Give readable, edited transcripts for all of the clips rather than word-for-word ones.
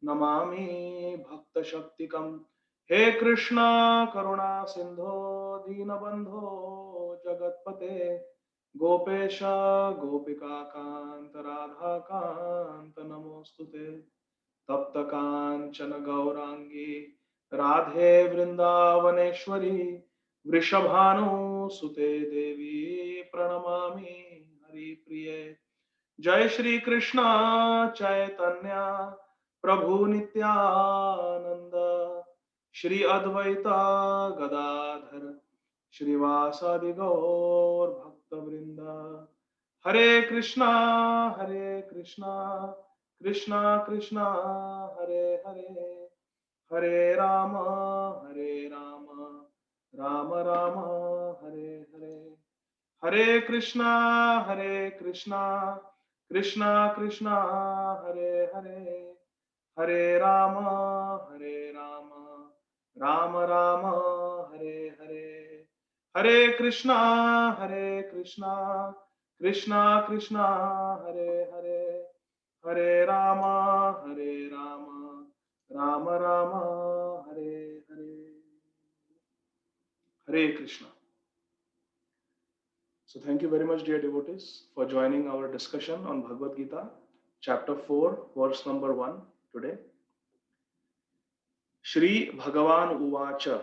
नमामि भक्त शक्तिकं। हे कृष्णा करुणा सिंधो दीनबंधो जगतपते गोपेश गोपिका कांत राधा कांत नमोस्तुते। तप्त कांचन गौरांगी राधे वृंदावनेश्वरी वृषभानुसुते देवी प्रणमामि हरिप्रिये। जय श्री कृष्ण चैतन्य प्रभु नित्यानंद श्री अद्वैता गदाधर श्रीवासादि गौर भक्त वृंद। हरे कृष्णा कृष्णा कृष्णा हरे हरे हरे राम राम राम हरे हरे। हरे कृष्णा कृष्णा कृष्णा हरे हरे हरे राम राम हरे हरे। हरे कृष्णा कृष्णा हरे हरे हरे राम राम हरे हरे। हरे Krishna. So thank you very much, dear devotees, for joining our discussion on Bhagavad Gita, chapter 4, verse number 1 today. Shri Bhagavan Uvacha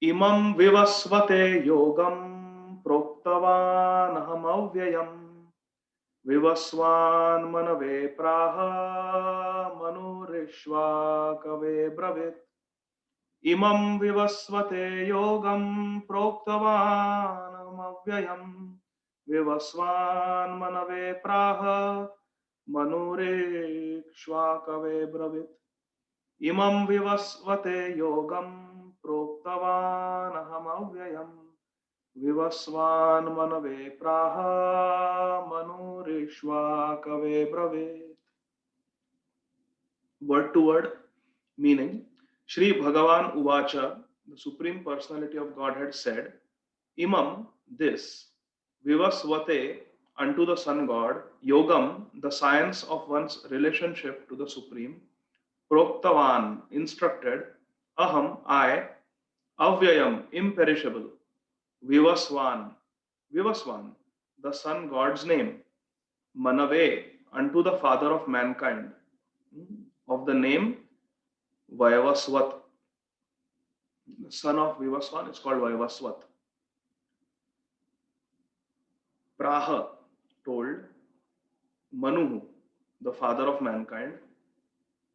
Imam Vivasvate Yogam Proktavan Ahamavyayam Vivasvan Manave Praha Manurishva Kave Bravit Imam Vivasvate Yogam Proktavan Ahamavyayam Vivasvan Manave Praha Manurishva Bravit Imam Vivasvate Yogam Proktavan Ahamavyayam Vivasvan Manave Praha Manurishva Bravit. Word to word meaning: Shri Bhagavan Uvacha, the Supreme Personality of Godhead said, Imam, this, Vivasvate, unto the Sun God, Yogam, the science of one's relationship to the Supreme, Proktavan, instructed, Aham, I, Avyayam, imperishable, Vivasvan, Vivasvan, the Sun God's name, Manave, unto the Father of mankind, of the name Vayavasvat. The son of Vivasvan is called Vayavasvat. Praha told Manu, the father of mankind,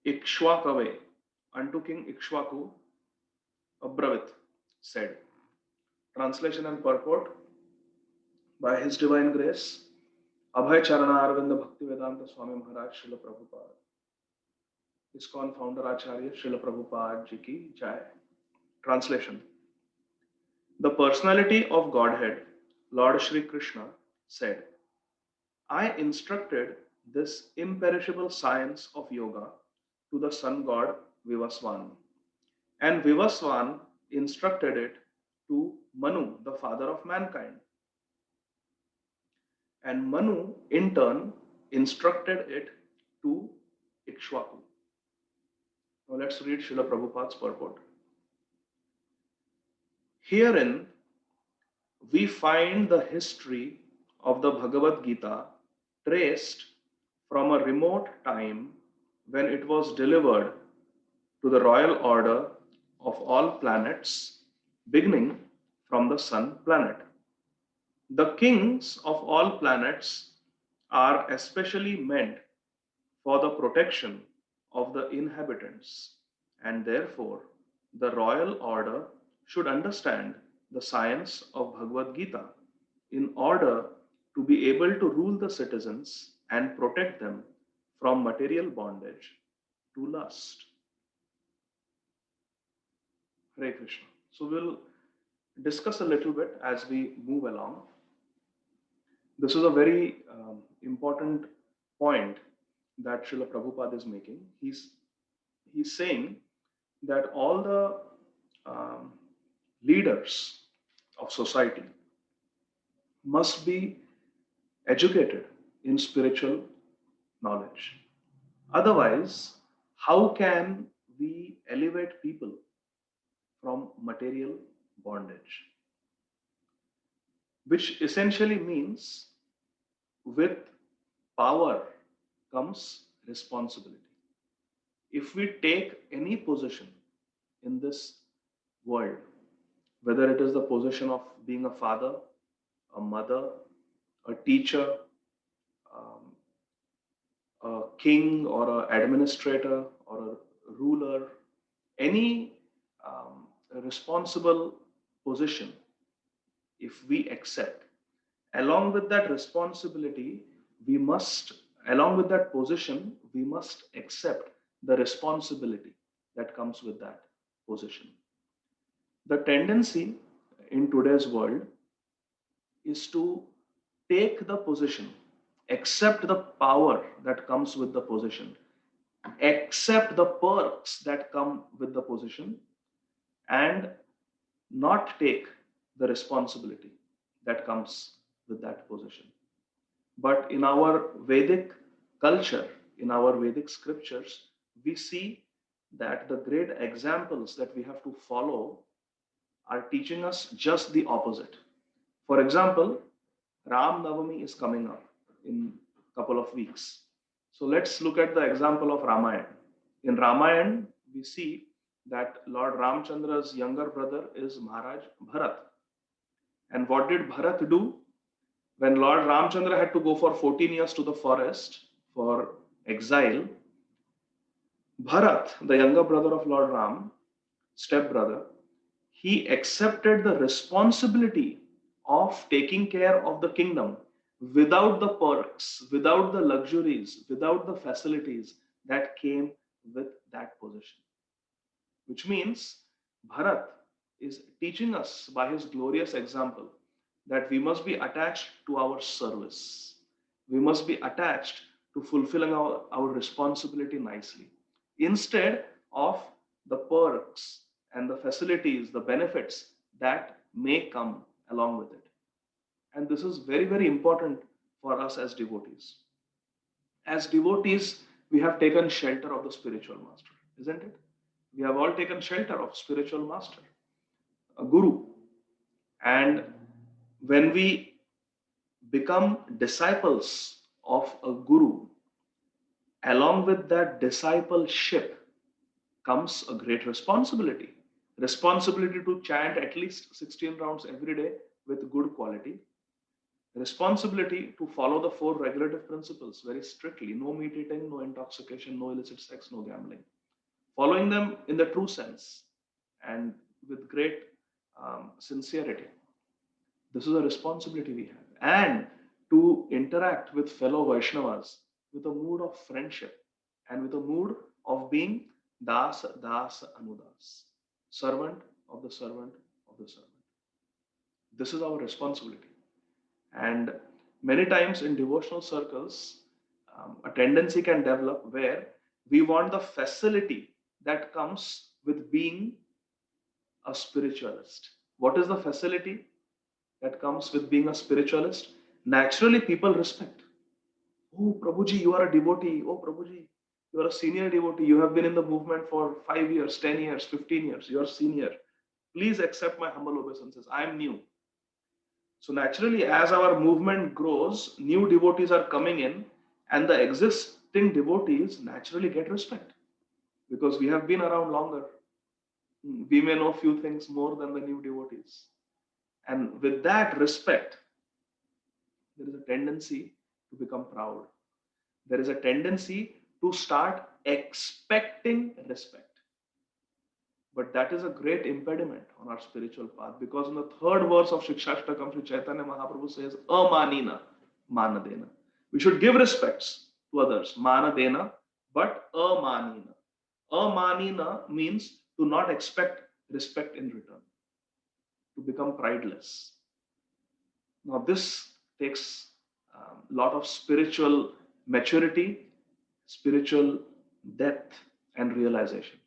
Ikshwakave, unto King Ikshwaku, Abravit, said. Translation and purport: by His Divine Grace, Abhay Charana Arvinda Bhaktivedanta Swami Maharaj Srila Prabhupada, ISKCON founder Acharya Srila Prabhupada Ji Ki Jai. Translation: the personality of Godhead, Lord Shri Krishna, said, I instructed this imperishable science of yoga to the sun god Vivasvan, and Vivasvan instructed it to Manu, the father of mankind, and Manu in turn instructed it to Ikshwaku. Now let's read Srila Prabhupada's purport. Herein we find the history of the Bhagavad Gita traced from a remote time when it was delivered to the royal order of all planets, beginning from the sun planet. The kings of all planets are especially meant for the protection of the inhabitants, and therefore the royal order should understand the science of Bhagavad Gita in order to be able to rule the citizens and protect them from material bondage to lust. Hare Krishna. So we'll discuss a little bit as we move along. This is a very important point that Srila Prabhupada is making. He's saying that all the um, leaders of society must be educated in spiritual knowledge. Otherwise, how can we elevate people from material bondage, which essentially means with power comes responsibility. If we take any position in this world, whether it is the position of being a father, a mother, a teacher, um, a king or an administrator or a ruler, any responsible position, if we accept, along with that responsibility, we must, along with that position, we must accept the responsibility that comes with that position. The tendency in today's world is to take the position, accept the power that comes with the position, accept the perks that come with the position, and not take the responsibility that comes with that position. But in our Vedic culture, in our Vedic scriptures, we see that the great examples that we have to follow are teaching us just the opposite. For example, Ram Navami is coming up in a couple of weeks. So let's look at the example of Ramayana. In Ramayana, we see that Lord Ramchandra's younger brother is Maharaj Bharat. And what did Bharat do? When Lord Ramchandra had to go for 14 years to the forest for exile, Bharat, the younger brother of Lord Ram, stepbrother, he accepted the responsibility of taking care of the kingdom without the perks, without the luxuries, without the facilities that came with that position. Which means Bharat is teaching us by his glorious example that we must be attached to our service. We must be attached to fulfilling our responsibility nicely instead of the perks and the facilities, the benefits that may come along with it. And this is very, very important for us as devotees. As devotees, we have taken shelter of the spiritual master, isn't it? We have all taken shelter of spiritual master, a guru. And when we become disciples of a guru, along with that discipleship comes a great responsibility. Responsibility to chant at least 16 rounds every day with good quality. Responsibility to follow the four regulative principles very strictly: no meat eating, no intoxication, no illicit sex, no gambling. Following them in the true sense and with great sincerity. This is a responsibility we have. And to interact with fellow Vaishnavas with a mood of friendship and with a mood of being Das, Das, Anudas, servant of the servant of the servant. This is our responsibility. And many times in devotional circles, a tendency can develop where we want the facility that comes with being a spiritualist. What is the facility that comes with being a spiritualist? Naturally, people respect. Oh, Prabhuji, you are a devotee. Oh, Prabhuji, you are a senior devotee. You have been in the movement for 5 years, 10 years, 15 years. You are senior. Please accept my humble obeisances. I am new. So naturally, as our movement grows, new devotees are coming in, and the existing devotees naturally get respect because we have been around longer. We may know few things more than the new devotees. And with that respect, there is a tendency to become proud. There is a tendency to start expecting respect. But that is a great impediment on our spiritual path, because in the third verse of Shikshashtakam, Sri Chaitanya Mahaprabhu says, Amanina, Manadena. We should give respects to others, Manadena, but Amanina. Amanina means to not expect respect in return, to become prideless. Now, this takes a lot of spiritual maturity, spiritual depth, and realization.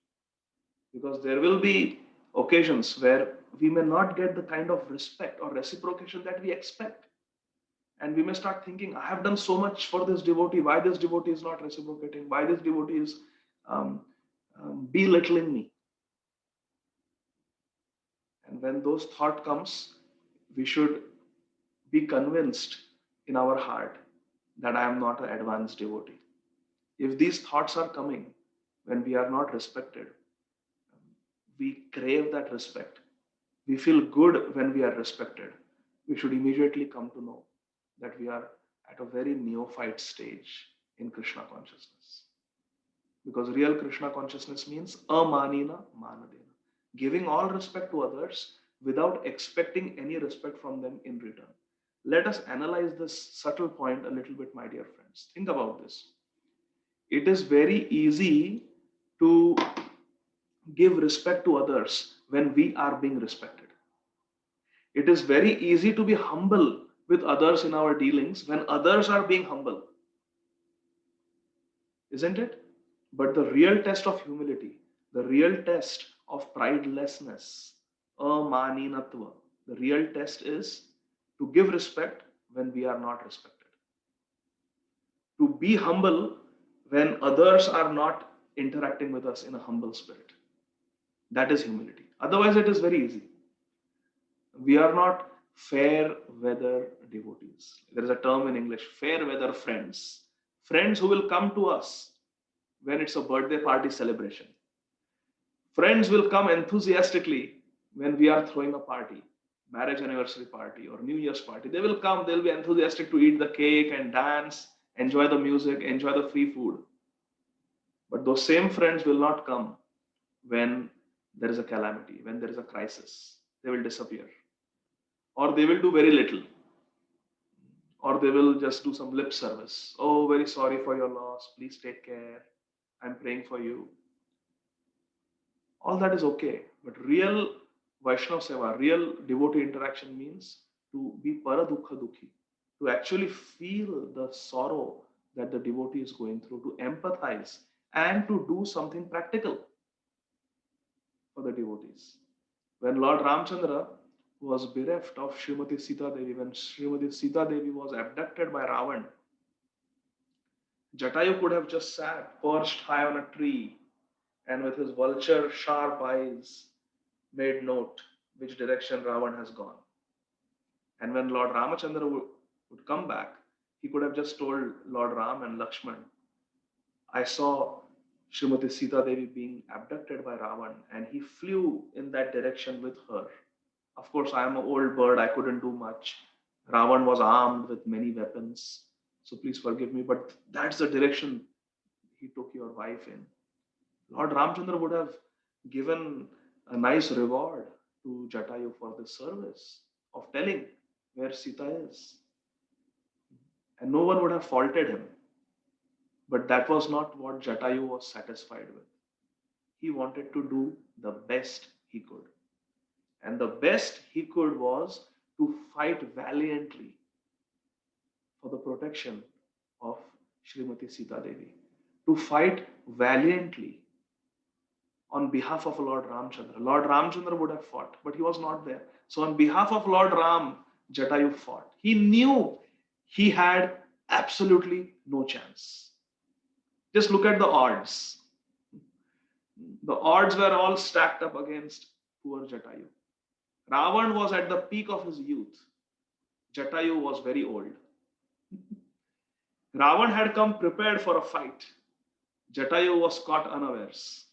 Because there will be occasions where we may not get the kind of respect or reciprocation that we expect. And we may start thinking, I have done so much for this devotee. Why this devotee is not reciprocating? Why this devotee is belittling me. And when those thought comes, we should be convinced in our heart that I am not an advanced devotee. If these thoughts are coming when we are not respected, we crave that respect. We feel good when we are respected. We should immediately come to know that we are at a very neophyte stage in Krishna consciousness. Because real Krishna consciousness means amanina manadena, giving all respect to others without expecting any respect from them in return. Let us analyze this subtle point a little bit, my dear friends. Think about this. It is very easy to give respect to others when we are being respected. It is very easy to be humble with others in our dealings when others are being humble, isn't it? But the real test of humility, the real test of pridelessness, amaninatva, the real test is to give respect when we are not respected, to be humble when others are not interacting with us in a humble spirit. That is humility. Otherwise, it is very easy. We are not fair weather devotees. There is a term in English, fair weather friends. Friends who will come to us when it's a birthday party celebration. Friends will come enthusiastically when we are throwing a party, marriage anniversary party or New Year's party. They will come, they'll be enthusiastic to eat the cake and dance, enjoy the music, enjoy the free food. But those same friends will not come when there is a calamity, when there is a crisis. They will disappear. Or they will do very little. Or they will just do some lip service. Oh, very sorry for your loss. Please take care. I'm praying for you. All that is okay. But real Vaishnav Seva, real devotee interaction means to be paradukha dukhi, to actually feel the sorrow that the devotee is going through, to empathize and to do something practical for the devotees. When Lord Ramchandra was bereft of Srimati Sita Devi, when Srimati Sita Devi was abducted by Ravan, Jatayu could have just sat perched high on a tree and with his vulture sharp eyes made note which direction Ravan has gone. And when Lord Ramachandra would come back, he could have just told Lord Ram and Lakshman, I saw Srimati Sita Devi being abducted by Ravan and he flew in that direction with her. Of course, I am an old bird, I couldn't do much. Ravan was armed with many weapons, so please forgive me, but that's the direction he took your wife in. Lord Ramchandra would have given a nice reward to Jatayu for this service of telling where Sita is. And no one would have faulted him. But that was not what Jatayu was satisfied with. He wanted to do the best he could. And the best he could was to fight valiantly for the protection of Srimati Sita Devi. To fight valiantly on behalf of Lord Ramchandra. Lord Ramchandra would have fought, but he was not there. So on behalf of Lord Ram, Jatayu fought. He knew he had absolutely no chance. Just look at the odds. The odds were all stacked up against poor Jatayu. Ravan was at the peak of his youth. Jatayu was very old. Ravan had come prepared for a fight. Jatayu was caught unawares.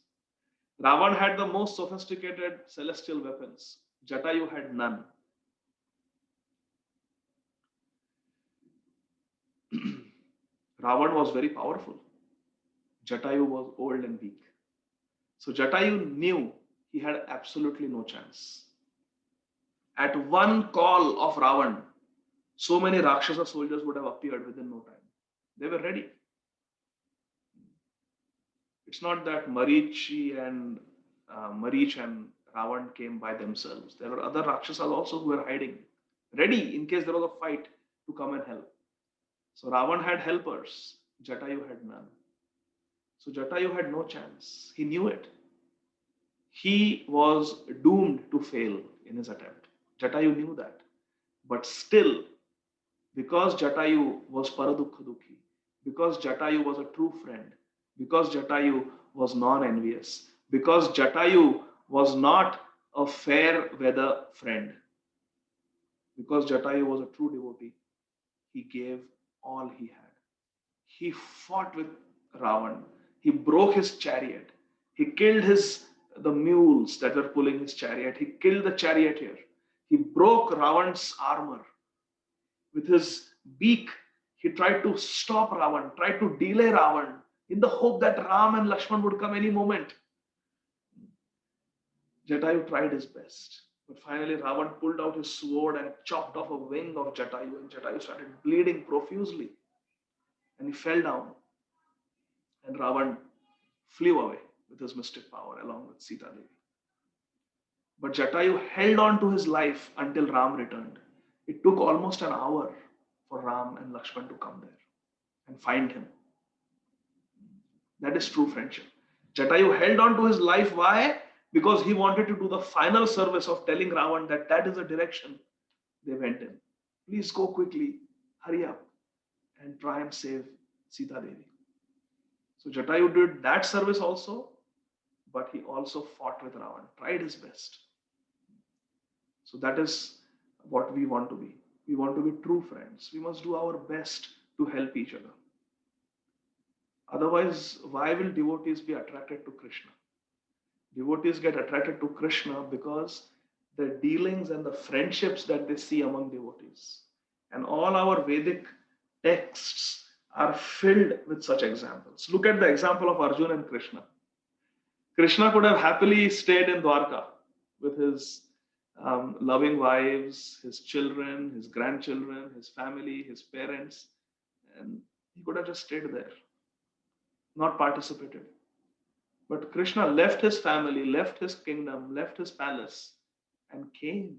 Ravan had the most sophisticated celestial weapons. Jatayu had none. Ravan was very powerful. Jatayu was old and weak. So Jatayu knew he had absolutely no chance. At one call of Ravan, so many Rakshasa soldiers would have appeared within no time. They were ready. It's not that Marich and Ravan came by themselves. There were other Rakshasas also who were hiding, ready in case there was a fight to come and help. So Ravan had helpers, Jatayu had none. So Jatayu had no chance. He knew it. He was doomed to fail in his attempt. Jatayu knew that. But still, because Jatayu was Paradukha Dukhi, because Jatayu was a true friend, because Jatayu was non-envious, because Jatayu was not a fair weather friend, because Jatayu was a true devotee, he gave all he had. He fought with Ravan. He broke his chariot. He killed the mules that were pulling his chariot. He killed the charioteer. He broke Ravan's armor. With his beak, he tried to stop Ravan, tried to delay Ravan in the hope that Ram and Lakshman would come any moment. Jatayu tried his best. But finally, Ravan pulled out his sword and chopped off a wing of Jatayu, and Jatayu started bleeding profusely. And he fell down. And Ravan flew away with his mystic power along with Sita Devi. But Jatayu held on to his life until Ram returned. It took almost an hour for Ram and Lakshman to come there and find him. That is true friendship. Jatayu held on to his life. Why? Because he wanted to do the final service of telling Ravan that that is the direction they went in. Please go quickly, hurry up, and try and save Sita Devi. So Jatayu did that service also, but he also fought with Ravan, tried his best. So that is what we want to be. We want to be true friends. We must do our best to help each other. Otherwise, why will devotees be attracted to Krishna? Devotees get attracted to Krishna because the dealings and the friendships that they see among devotees. And all our Vedic texts are filled with such examples. Look at the example of Arjuna and Krishna. Krishna could have happily stayed in Dwarka with his loving wives, his children, his grandchildren, his family, his parents, and he could have just stayed there, not participated. But Krishna left his family, left his kingdom, left his palace, and came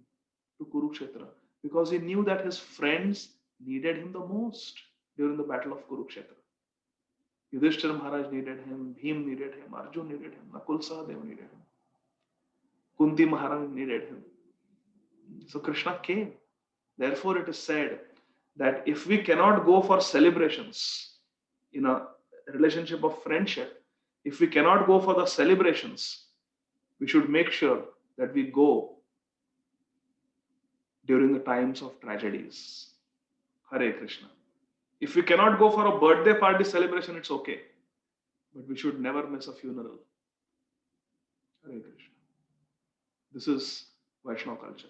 to Kurukshetra because he knew that his friends needed him the most during the battle of Kurukshetra. Yudhishthira Maharaj needed him, Bhim needed him, Arjun needed him, Nakul Sahadev needed him, Kunti Maharani needed him. So Krishna came. Therefore, it is said that if we cannot go for celebrations in a relationship of friendship, if we cannot go for the celebrations, we should make sure that we go during the times of tragedies. Hare Krishna. If we cannot go for a birthday party celebration, it's okay. But we should never miss a funeral. Hare Krishna. This is Vaishnava culture.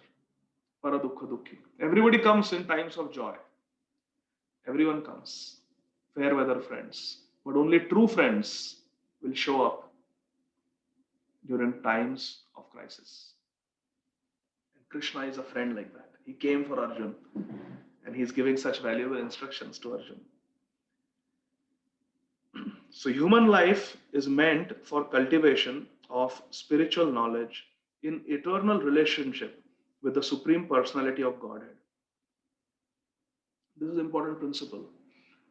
Paradukha Dukhi. Everybody comes in times of joy. Everyone comes. Fair weather friends. But only true friends will show up during times of crisis. And Krishna is a friend like that. He came for Arjun and he's giving such valuable instructions to Arjun. So human life is meant for cultivation of spiritual knowledge in eternal relationship with the Supreme Personality of Godhead. This is an important principle.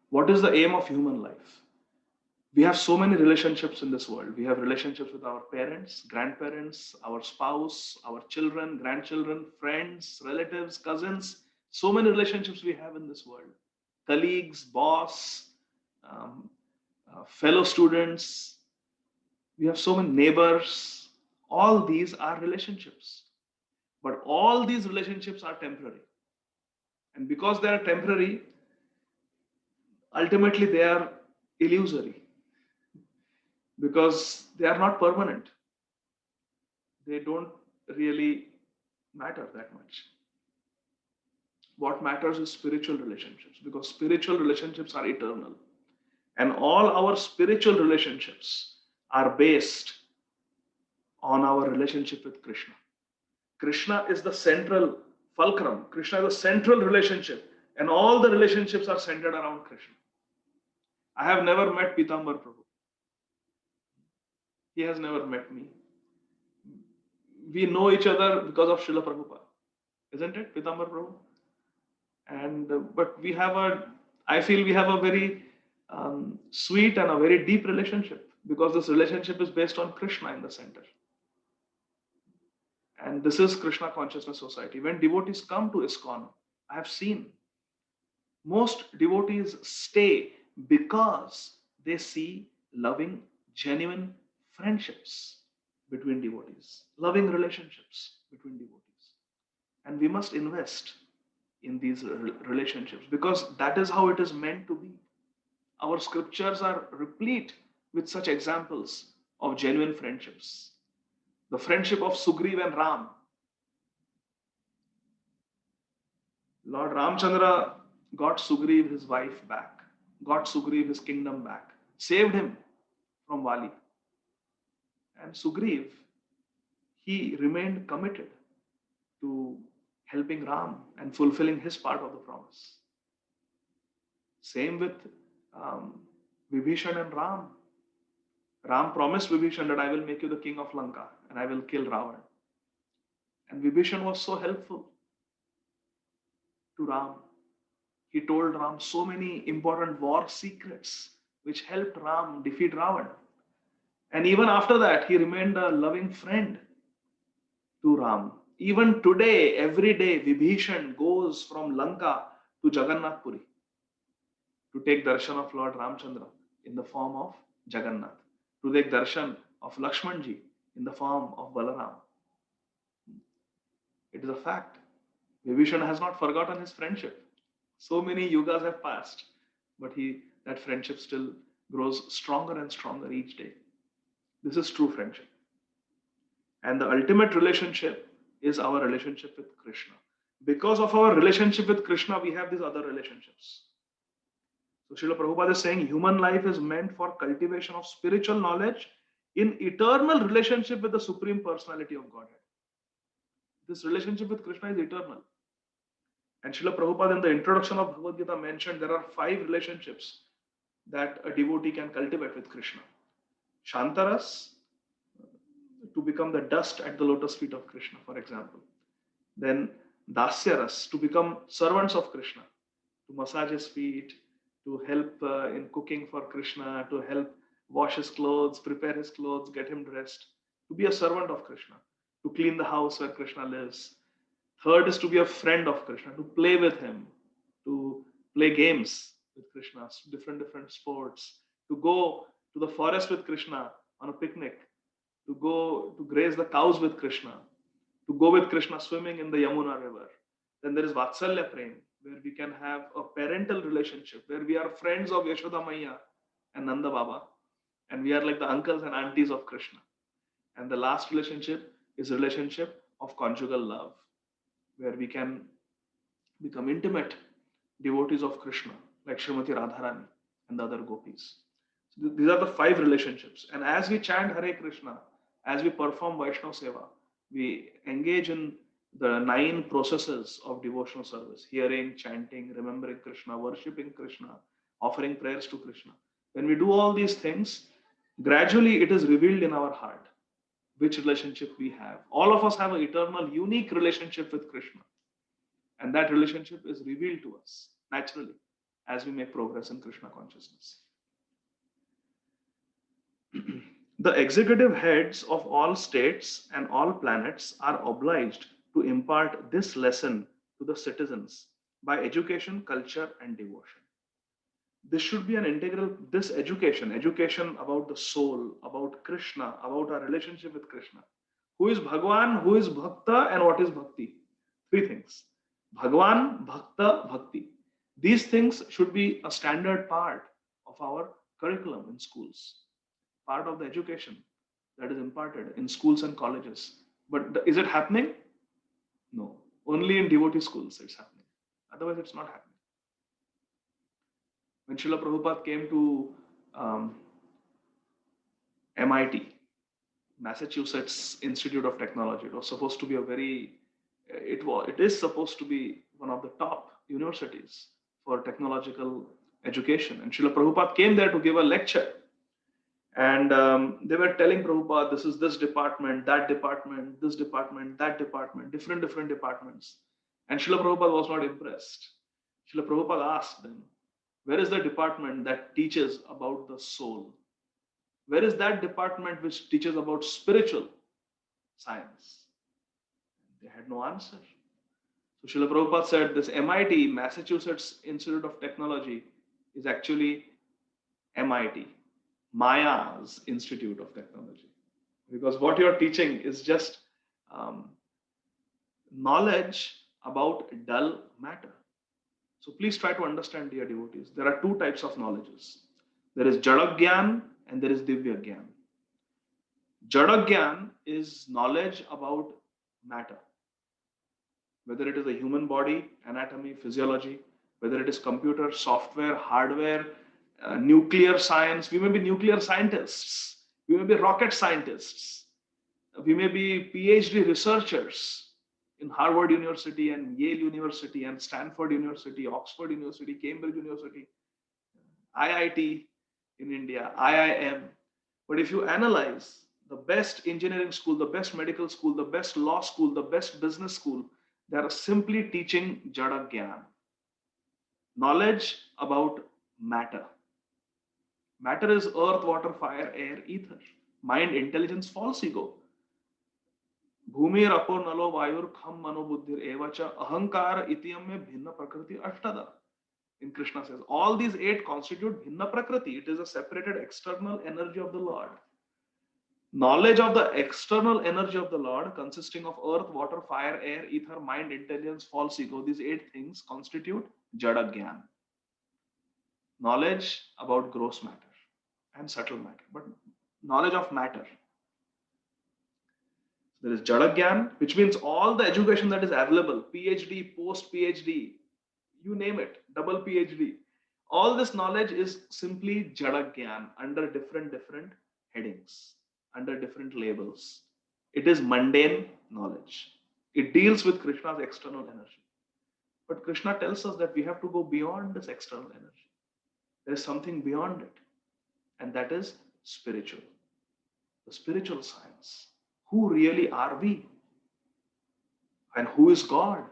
What is the aim of human life? We have so many relationships in this world. We have relationships with our parents, grandparents, our spouse, our children, grandchildren, friends, relatives, cousins. So many relationships we have in this world. Colleagues, boss, fellow students. We have so many neighbors. All these are relationships. But all these relationships are temporary. And because they are temporary, ultimately they are illusory. Because they are not permanent. They don't really matter that much. What matters is spiritual relationships, because spiritual relationships are eternal. And all our spiritual relationships are based on our relationship with Krishna. Krishna is the central fulcrum. Krishna is the central relationship. And all the relationships are centered around Krishna. I have never met Pitambar Prabhu. He has never met me. We know each other because of Srila Prabhupada, isn't it, Pitambar Prabhu? And but we have I feel we have a very sweet and a very deep relationship, because this relationship is based on Krishna in the center. And this is Krishna Consciousness Society. When devotees come to ISKCON, I have seen most devotees stay because they see loving, genuine friendships between devotees, loving relationships between devotees. And we must invest in these relationships because that is how it is meant to be. Our scriptures are replete with such examples of genuine friendships. The friendship of Sugriv and Ram. Lord Ramchandra got Sugriv his wife back, got Sugriv his kingdom back, saved him from Vali. And Sugriv, he remained committed to helping Ram and fulfilling his part of the promise. Same with um, Vibhishan and Ram. Ram promised Vibhishan that I will make you the king of Lanka and I will kill Ravan. And Vibhishan was so helpful to Ram. He told Ram so many important war secrets which helped Ram defeat Ravan. And even after that, he remained a loving friend to Ram. Even today, every day, Vibhishan goes from Lanka to Jagannath Puri to take darshan of Lord Ramchandra in the form of Jagannath, to take darshan of Lakshmanji in the form of Balaram. It is a fact. Vibhishan has not forgotten his friendship. So many yugas have passed, but that friendship still grows stronger and stronger each day. This is true friendship. And the ultimate relationship is our relationship with Krishna. Because of our relationship with Krishna, we have these other relationships. So Srila Prabhupada is saying human life is meant for cultivation of spiritual knowledge in eternal relationship with the Supreme Personality of Godhead. This relationship with Krishna is eternal. And Srila Prabhupada in the introduction of Bhagavad Gita mentioned there are 5 relationships that a devotee can cultivate with Krishna. Shantaras, to become the dust at the lotus feet of Krishna, for example. Then Dasyaras, to become servants of Krishna, to massage his feet, to help in cooking for Krishna, to help wash his clothes, prepare his clothes, get him dressed, to be a servant of Krishna, to clean the house where Krishna lives. Third is to be a friend of Krishna, to play with him, to play games with Krishna, different sports, to go to the forest with Krishna on a picnic, to go to graze the cows with Krishna, to go with Krishna swimming in the Yamuna river. Then there is Vatsalya Prem, where we can have a parental relationship, where we are friends of Yashoda Maiya and Nanda Baba, and we are like the uncles and aunties of Krishna. And the last relationship is relationship of conjugal love, where we can become intimate devotees of Krishna, like Srimati Radharani and the other gopis. So these are the 5 relationships. And as we chant Hare Krishna, as we perform Vaishnava Seva, we engage in the 9 processes of devotional service: hearing, chanting, remembering Krishna, worshipping Krishna, offering prayers to Krishna. When we do all these things, gradually it is revealed in our heart which relationship we have. All of us have an eternal, unique relationship with Krishna. And that relationship is revealed to us naturally as we make progress in Krishna consciousness. The executive heads of all states and all planets are obliged to impart this lesson to the citizens by education, culture, and devotion. This should be an integral, this education about the soul, about Krishna, about our relationship with Krishna. Who is Bhagwan, who is Bhakta, and what is Bhakti? 3 things. Bhagwan, Bhakta, Bhakti. These things should be a standard part of our curriculum in schools, part of the education that is imparted in schools and colleges. But is it happening? No. Only in devotee schools it's happening. Otherwise, it's not happening. When Srila Prabhupada came to MIT, Massachusetts Institute of Technology, it was supposed to be it is supposed to be one of the top universities for technological education. And Srila Prabhupada came there to give a lecture. And they were telling Prabhupada, this is this department, that department, this department, that department, different departments. And Srila Prabhupada was not impressed. Srila Prabhupada asked them, where is the department that teaches about the soul? Where is that department which teaches about spiritual science? They had no answer. So Srila Prabhupada said this MIT, Massachusetts Institute of Technology, is actually MIT. Maya's Institute of Technology. Because what you're teaching is just um, knowledge about dull matter. So please try to understand, dear devotees. There are two types of knowledges. There is Jada Gyan and there is Divya Gyan. Jada Gyan is knowledge about matter, whether it is a human body, anatomy, physiology, whether it is computer, software, hardware, nuclear science. We may be nuclear scientists, we may be rocket scientists, we may be PhD researchers in Harvard University and Yale University and Stanford University, Oxford University, Cambridge University, IIT in India, IIM. But if you analyze the best engineering school, the best medical school, the best law school, the best business school, they are simply teaching Jada Gyan, knowledge about matter. Matter is earth, water, fire, air, ether. Mind, intelligence, false ego. Bhumir apor nalo vayur kham mano buddhir evacha ahankar itiyam me bhinna prakriti ashtada. In Krishna says, all these eight constitute bhinna prakriti. It is a separated external energy of the Lord. Knowledge of the external energy of the Lord, consisting of earth, water, fire, air, ether, mind, intelligence, false ego, these eight things constitute Jada Gyan. Knowledge about gross matter and subtle matter, but knowledge of matter. There is Jada Gyan, which means all the education that is available, PhD, post PhD, you name it, double PhD. All this knowledge is simply Jada Gyan under different headings, under different labels. It is mundane knowledge. It deals with Krishna's external energy. But Krishna tells us that we have to go beyond this external energy. There is something beyond it, and that is spiritual. The spiritual science. Who really are we? And who is God?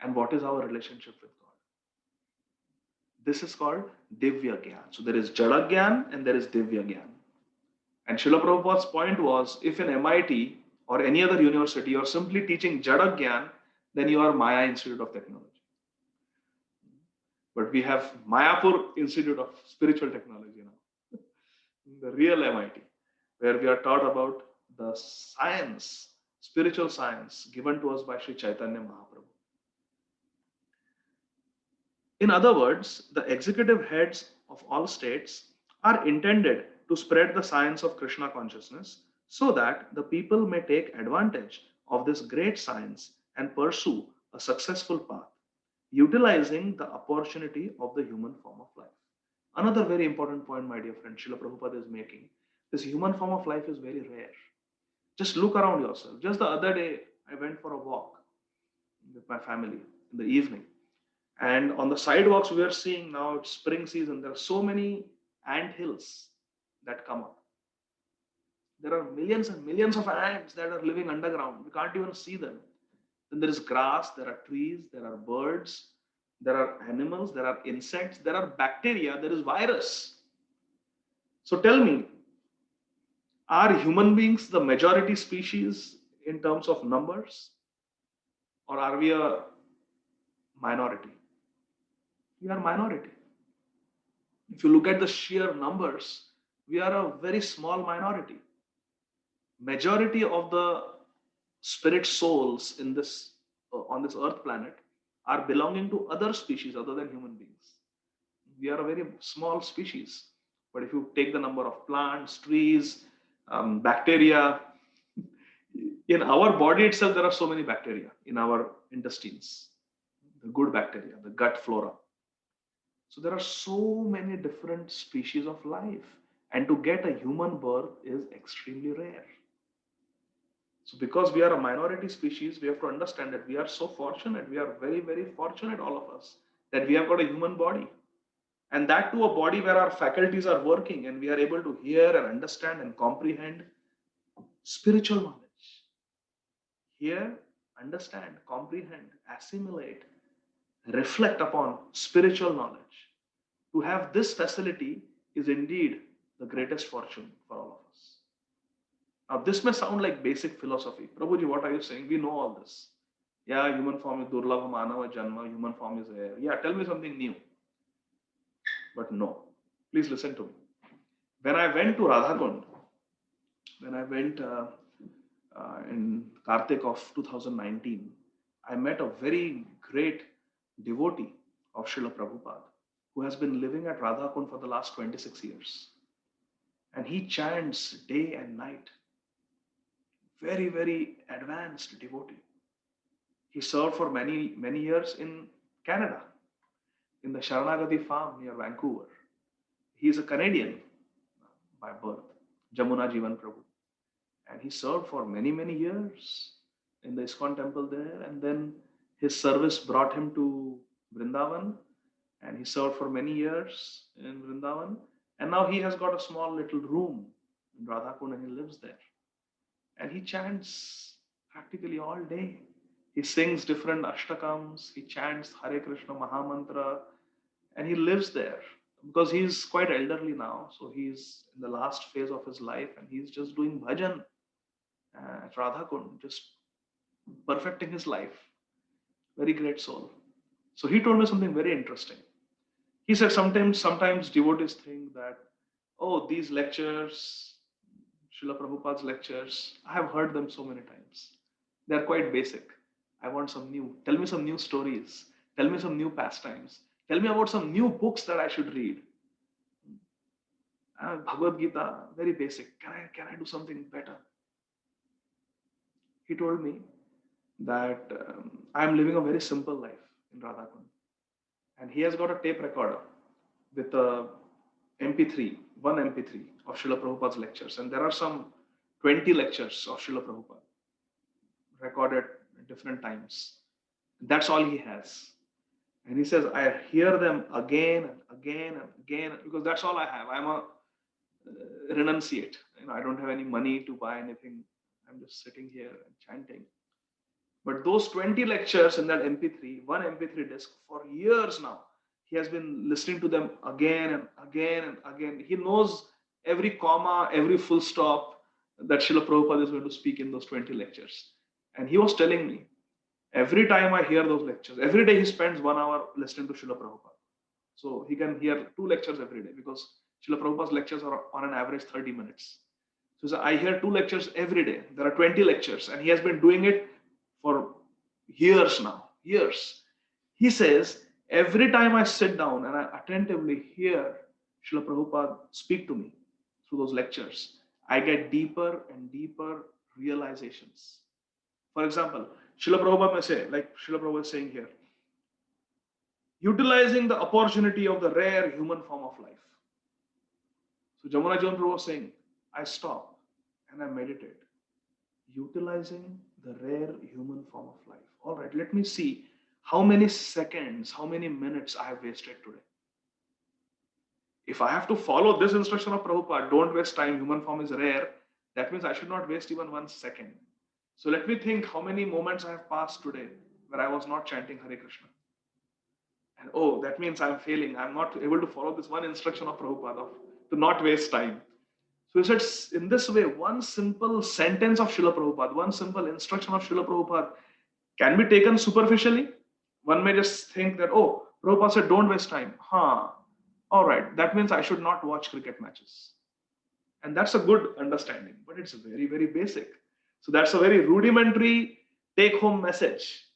And what is our relationship with God? This is called Divya Gyan. So there is Jada Gyan and there is Divya Gyan. And Srila Prabhupada's point was, if in MIT or any other university you're simply teaching Jada Gyan, then you are Maya Institute of Technology. But we have Mayapur Institute of Spiritual Technology now, the real MIT, where we are taught about the science, spiritual science given to us by Sri Chaitanya Mahaprabhu. In other words, the executive heads of all states are intended to spread the science of Krishna consciousness so that the people may take advantage of this great science and pursue a successful path, utilizing the opportunity of the human form of life. Another very important point, my dear friend, Srila Prabhupada is making, this human form of life is very rare. Just look around yourself. Just the other day, I went for a walk with my family in the evening. And on the sidewalks, we are seeing now it's spring season. There are so many ant hills that come up. There are millions and millions of ants that are living underground. We can't even see them. Then there is grass, there are trees, there are birds, there are animals, there are insects, there are bacteria, there is virus. So tell me, are human beings the majority species in terms of numbers? Or are we a minority? We are minority. If you look at the sheer numbers, we are a very small minority. Majority of the spirit souls in this on this earth planet are belonging to other species other than human beings. We are a very small species. But if you take the number of plants, trees, bacteria, in our body itself, there are so many bacteria in our intestines, the good bacteria, the gut flora. So there are so many different species of life. And to get a human birth is extremely rare. So because we are a minority species, we have to understand that we are so fortunate. We are very, very fortunate, all of us, that we have got a human body. And that too a body where our faculties are working and we are able to hear and understand and comprehend spiritual knowledge. Hear, understand, comprehend, assimilate, reflect upon spiritual knowledge. To have this facility is indeed the greatest fortune for all of us. Now, this may sound like basic philosophy. Prabhuji, what are you saying? We know all this. Yeah, human form is Durlabha Manava Janma, human form is rare. Yeah, tell me something new. But no, please listen to me. When I went to Radhakund, when I went in Kartik of 2019, I met a very great devotee of Srila Prabhupada who has been living at Radhakund for the last 26 years. And he chants day and night. Very, very advanced devotee. He served for many, many years in Canada, in the Sharanagati farm near Vancouver. He is a Canadian by birth, Jamuna Jivan Prabhu. And he served for many, many years in the ISKCON temple there. And then his service brought him to Vrindavan, and he served for many years in Vrindavan. And now he has got a small little room in Radhakund and he lives there. And he chants practically all day. He sings different ashtakams, he chants Hare Krishna Mahamantra, and he lives there because he's quite elderly now. So he's in the last phase of his life and he's just doing bhajan at Radhakund, just perfecting his life. Very great soul. So he told me something very interesting. He said sometimes devotees think that, oh, these lectures, Srila Prabhupada's lectures, I have heard them so many times. They're quite basic. I want some new. Tell me some new stories. Tell me some new pastimes. Tell me about some new books that I should read. Bhagavad Gita, very basic. Can I do something better? He told me that I am living a very simple life in Radhakund. And he has got a tape recorder with a MP3, one MP3 of Srila Prabhupada's lectures. And there are some 20 lectures of Srila Prabhupada recorded at different times. That's all he has. And he says, I hear them again and again and again because that's all I have. I'm a renunciate. I don't have any money to buy anything. I'm just sitting here and chanting. But those 20 lectures in that MP3, one MP3 disc, for years now, he has been listening to them again and again and again. He knows every comma, every full stop that Srila Prabhupada is going to speak in those 20 lectures. And he was telling me, every time I hear those lectures, every day he spends 1 hour listening to Srila Prabhupada. So he can hear 2 lectures every day because Srila Prabhupada's lectures are on an average 30 minutes. So I hear 2 lectures every day. There are 20 lectures and he has been doing it for years now, years. He says, every time I sit down and I attentively hear Srila Prabhupada speak to me through those lectures, I get deeper and deeper realizations. For example, Srila Prabhupada may say, like Srila Prabhupada is saying here, utilizing the opportunity of the rare human form of life. So Jamuna Jivan Prabhu was saying, I stop and I meditate, utilizing the rare human form of life. All right, let me see how many seconds, how many minutes I have wasted today. If I have to follow this instruction of Prabhupada, don't waste time, human form is rare, that means I should not waste even 1 second. So let me think how many moments I have passed today where I was not chanting Hare Krishna. And oh, that means I'm failing. I'm not able to follow this one instruction of Prabhupada to not waste time. So he said, in this way, one simple sentence of Srila Prabhupada, one simple instruction of Srila Prabhupada can be taken superficially. One may just think that, oh, Prabhupada said, don't waste time. All right, that means I should not watch cricket matches. And that's a good understanding, but it's very, very basic. So that's a very rudimentary take-home message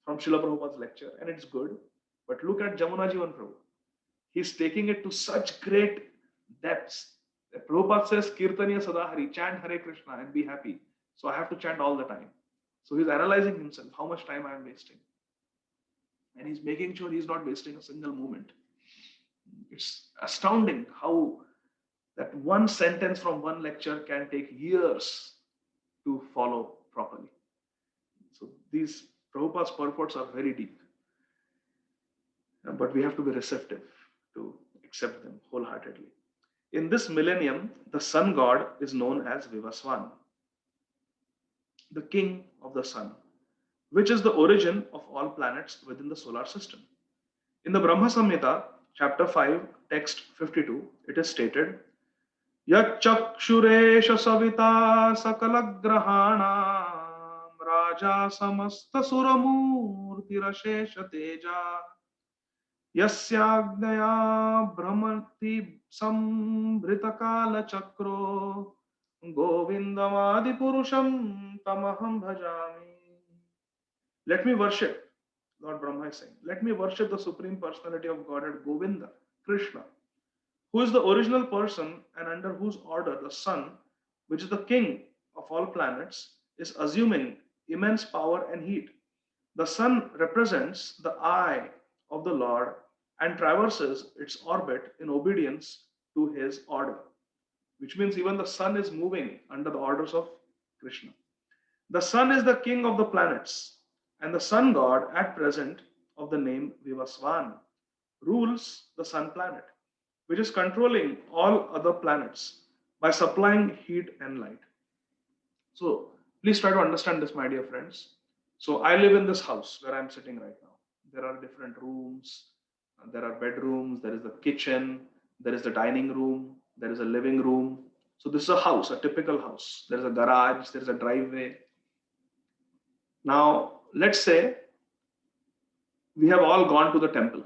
from Srila Prabhupada's lecture, and it's good. But look at Jamuna Jivan Prabhu. He's taking it to such great depths. Prabhupada says, Kirtaniya Sadahari, chant Hare Krishna and be happy. So I have to chant all the time. So he's analyzing himself, how much time I am wasting. And he's making sure he's not wasting a single moment. It's astounding how that one sentence from one lecture can take years to follow properly. So these Prabhupada's purports are very deep. But we have to be receptive to accept them wholeheartedly. In this millennium, the sun god is known as Vivaswan, the king of the sun, which is the origin of all planets within the solar system. In the Brahma Samhita, chapter 5, text 52, it is stated, Yachakshuresha savita sakalagrahanam raja samasta suramurti rashesha teja यस्याज्ञया भ्रमति संभृतकालचक्रो गोविन्दमादिपुरुषं तमहं भजामि. Let me worship, Lord Brahma is saying, let me worship the Supreme Personality of Godhead, Govinda, Krishna, who is the original person and under whose order the sun, which is the king of all planets, is assuming immense power and heat. The sun represents the eye of the Lord and traverses its orbit in obedience to his order, which means even the sun is moving under the orders of Krishna. The sun is the king of the planets, and the sun god at present of the name Vivasvan rules the sun planet, which is controlling all other planets by supplying heat and light. So please try to understand this, my dear friends. So I live in this house where I'm sitting right now. There are different rooms, there are bedrooms, there is the kitchen, there is the dining room, there is a living room. So this is a house, a typical house. There is a garage, there is a driveway. Now, let's say we have all gone to the temple.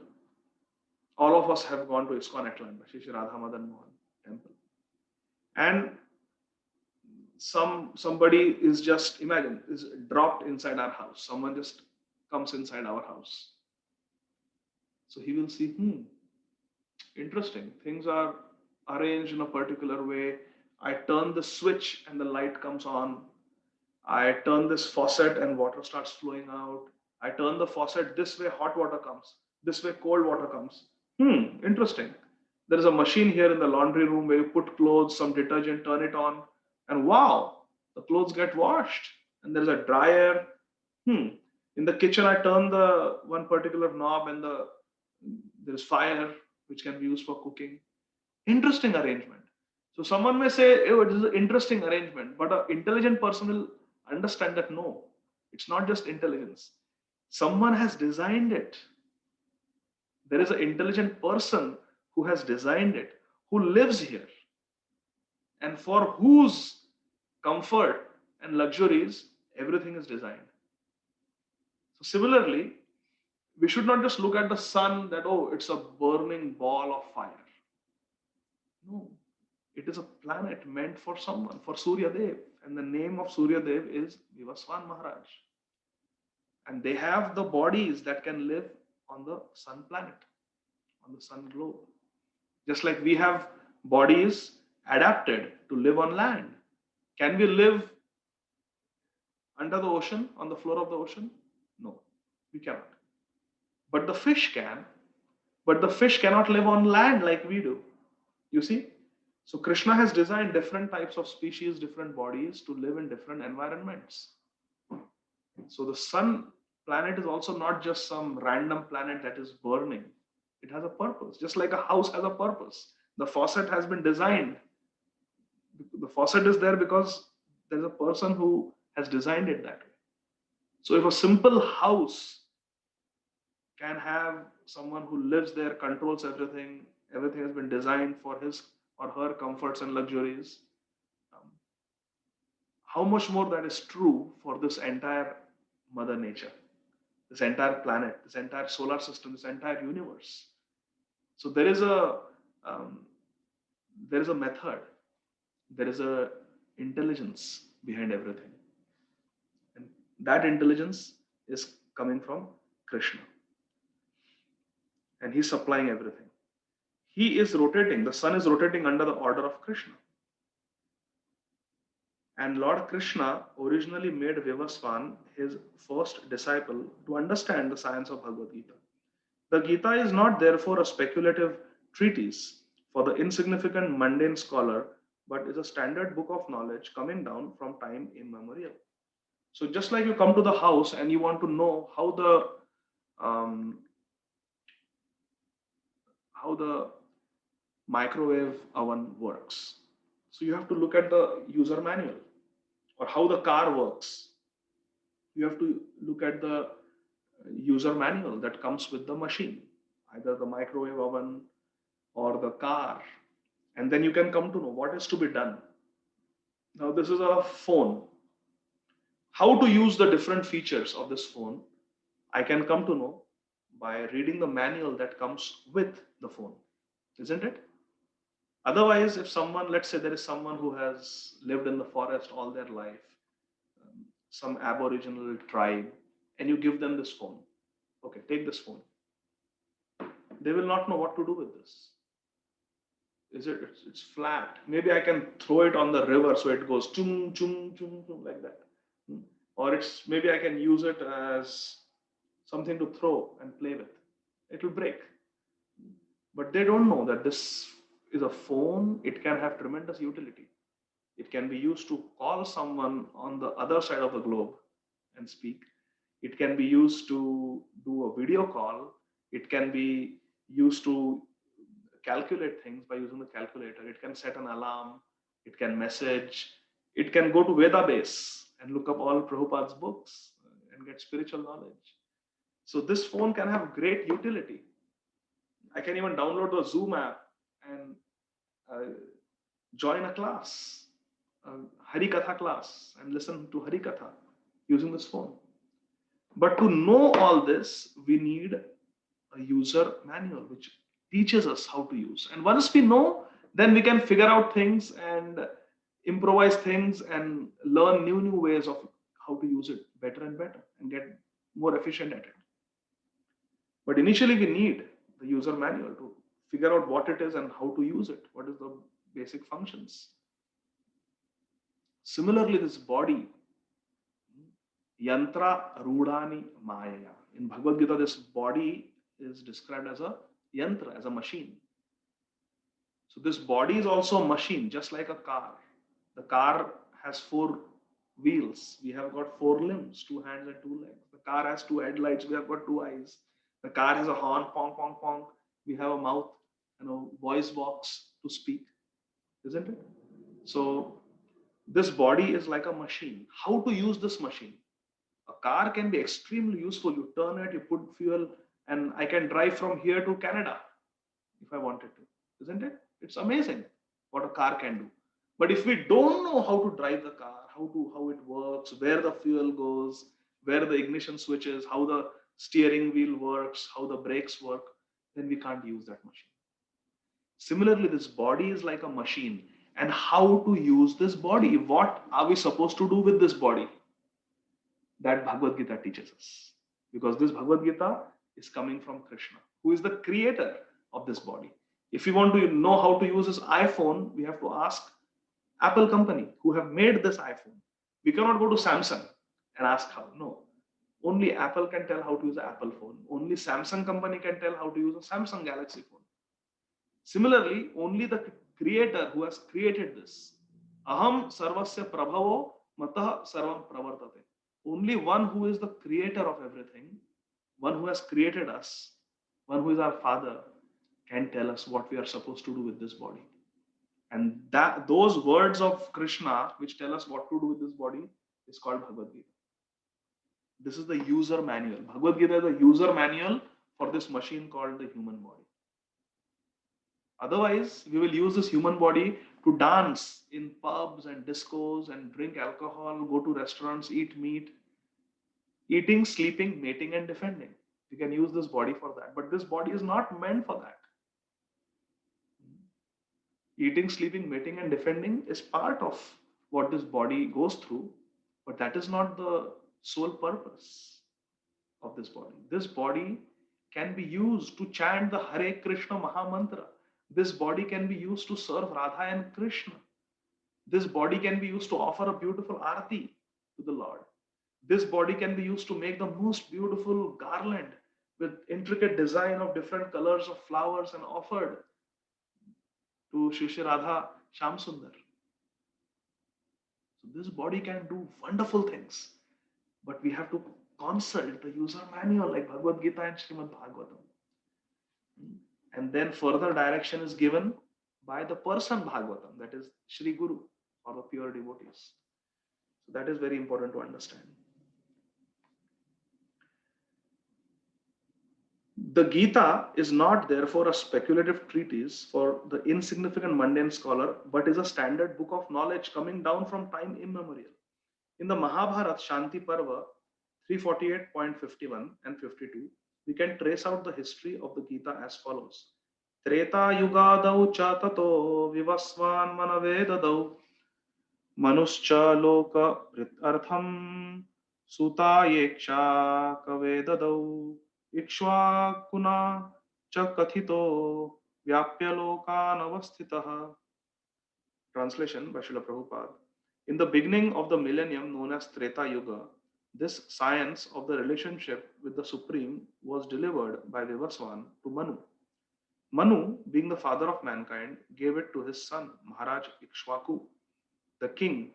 All of us have gone to ISKCON Atlanta, Shri Radha Madan Mohan temple. And somebody is just, imagine, is dropped inside our house. Someone just comes inside our house. So he will see, interesting. Things are arranged in a particular way. I turn the switch and the light comes on. I turn this faucet and water starts flowing out. I turn the faucet this way, hot water comes. This way, cold water comes. Interesting. There is a machine here in the laundry room where you put clothes, some detergent, turn it on, and wow, the clothes get washed. And there's a dryer. In the kitchen, I turn the one particular knob and there's fire which can be used for cooking. Interesting arrangement. So someone may say, oh, it is an interesting arrangement, but an intelligent person will understand that no, it's not just intelligence. Someone has designed it. There is an intelligent person who has designed it, who lives here, and for whose comfort and luxuries everything is designed. So similarly, we should not just look at the sun that, oh, it's a burning ball of fire. No, it is a planet meant for someone, for Surya Dev. And the name of Surya Dev is Vivaswan Maharaj. And they have the bodies that can live on the sun planet, on the sun globe. Just like we have bodies adapted to live on land. Can we live under the ocean, on the floor of the ocean? No, we cannot. But the fish can. But the fish cannot live on land like we do. You see? So Krishna has designed different types of species, different bodies to live in different environments. So the sun planet is also not just some random planet that is burning. It has a purpose, just like a house has a purpose. The faucet has been designed. The faucet is there because there's a person who has designed it that way. So if a simple house can have someone who lives there, controls everything, everything has been designed for his or her comforts and luxuries, how much more that is true for this entire Mother Nature, this entire planet, this entire solar system, this entire universe. So there is a method, there is a intelligence behind everything, and that intelligence is coming from Krishna, and he's supplying everything. He is rotating, the sun is rotating under the order of Krishna. And Lord Krishna originally made Vivaswan his first disciple to understand the science of Bhagavad Gita. The Gita is not therefore a speculative treatise for the insignificant mundane scholar, but is a standard book of knowledge coming down from time immemorial. So just like you come to the house and you want to know how the microwave oven works. So you have to look at the user manual, or how the car works. You have to look at the user manual that comes with the machine, either the microwave oven or the car. And then you can come to know what is to be done. Now, this is a phone. How to use the different features of this phone, I can come to know by reading the manual that comes with the phone, isn't it? Otherwise, if someone, let's say there is someone who has lived in the forest all their life, some aboriginal tribe, and you give them this phone, okay, take this phone, they will not know what to do with this. Is it? It's flat. Maybe I can throw it on the river so it goes chung chung chung chung like that. Or it's maybe I can use it as something to throw and play with. It will break. But they don't know that this is a phone. It can have tremendous utility. It can be used to call someone on the other side of the globe and speak. It can be used to do a video call. It can be used to calculate things by using the calculator. It can set an alarm. It can message. It can go to Vedabase and look up all Prabhupada's books and get spiritual knowledge. So this phone can have great utility. I can even download the Zoom app and join a class, a Harikatha class, and listen to Harikatha using this phone. But to know all this, we need a user manual which teaches us how to use. And once we know, then we can figure out things and improvise things and learn new ways of how to use it better and better and get more efficient at it. But initially, we need the user manual to figure out what it is and how to use it. What is the basic functions? Similarly, this body, yantra rudani maya. In Bhagavad Gita, this body is described as a yantra, as a machine. So this body is also a machine, just like a car. The car has 4 wheels. We have got 4 limbs, 2 hands and 2 legs. The car has 2 headlights. We have got 2 eyes. The car has a horn, pong, pong, pong. We have a mouth, voice box to speak, isn't it? So this body is like a machine. How to use this machine? A car can be extremely useful. You turn it, you put fuel, and I can drive from here to Canada if I wanted to, isn't it? It's amazing what a car can do. But if we don't know how to drive the car, how it works, where the fuel goes, where the ignition switch is, how the steering wheel works, how the brakes work, then we can't use that machine. Similarly, this body is like a machine. And how to use this body? What are we supposed to do with this body? That Bhagavad Gita teaches us. Because this Bhagavad Gita is coming from Krishna, who is the creator of this body. If we want to know how to use this iPhone, we have to ask Apple company who have made this iPhone. We cannot go to Samsung and ask how. No. Only Apple can tell how to use an Apple phone. Only Samsung company can tell how to use a Samsung Galaxy phone. Similarly, only the creator who has created this. Aham sarvasya prabhavo matah sarvam pravartate. Only one who is the creator of everything, one who has created us, one who is our father, can tell us what we are supposed to do with this body. And those words of Krishna, which tell us what to do with this body, is called Bhagavad Gita. This is the user manual. Bhagavad Gita is the user manual for this machine called the human body. Otherwise, we will use this human body to dance in pubs and discos and drink alcohol, go to restaurants, eat meat, eating, sleeping, mating, and defending. We can use this body for that. But this body is not meant for that. Eating, sleeping, mating, and defending is part of what this body goes through, but that is not the sole purpose of this body. This body can be used to chant the Hare Krishna Mahamantra. This body can be used to serve Radha and Krishna. This body can be used to offer a beautiful arati to the Lord. This body can be used to make the most beautiful garland with intricate design of different colors of flowers and offered to Shri Radha Shyam Sundar. So this body can do wonderful things, but we have to consult the user manual like Bhagavad Gita and Srimad Bhagavatam. And then further direction is given by the person Bhagavatam, that is Shri Guru or the pure devotees. So that is very important to understand. The Gita is not therefore a speculative treatise for the insignificant mundane scholar, but is a standard book of knowledge coming down from time immemorial. In the Mahabharata Shanti Parva 348.51 and 52, we can trace out the history of the Gita as follows. Treta yugadau cha tato vivasvan manavedadau manuscha loka vritartham sutayeksha kavedadau ikshvakuna cha kathito vyapya lokan avasthitah. Translation by Srila Prabhupada. In the beginning of the millennium known as Treta Yuga, this science of the relationship with the Supreme was delivered by Vivaswan to Manu. Manu, being the father of mankind, gave it to his son Maharaj Ikshvaku, the king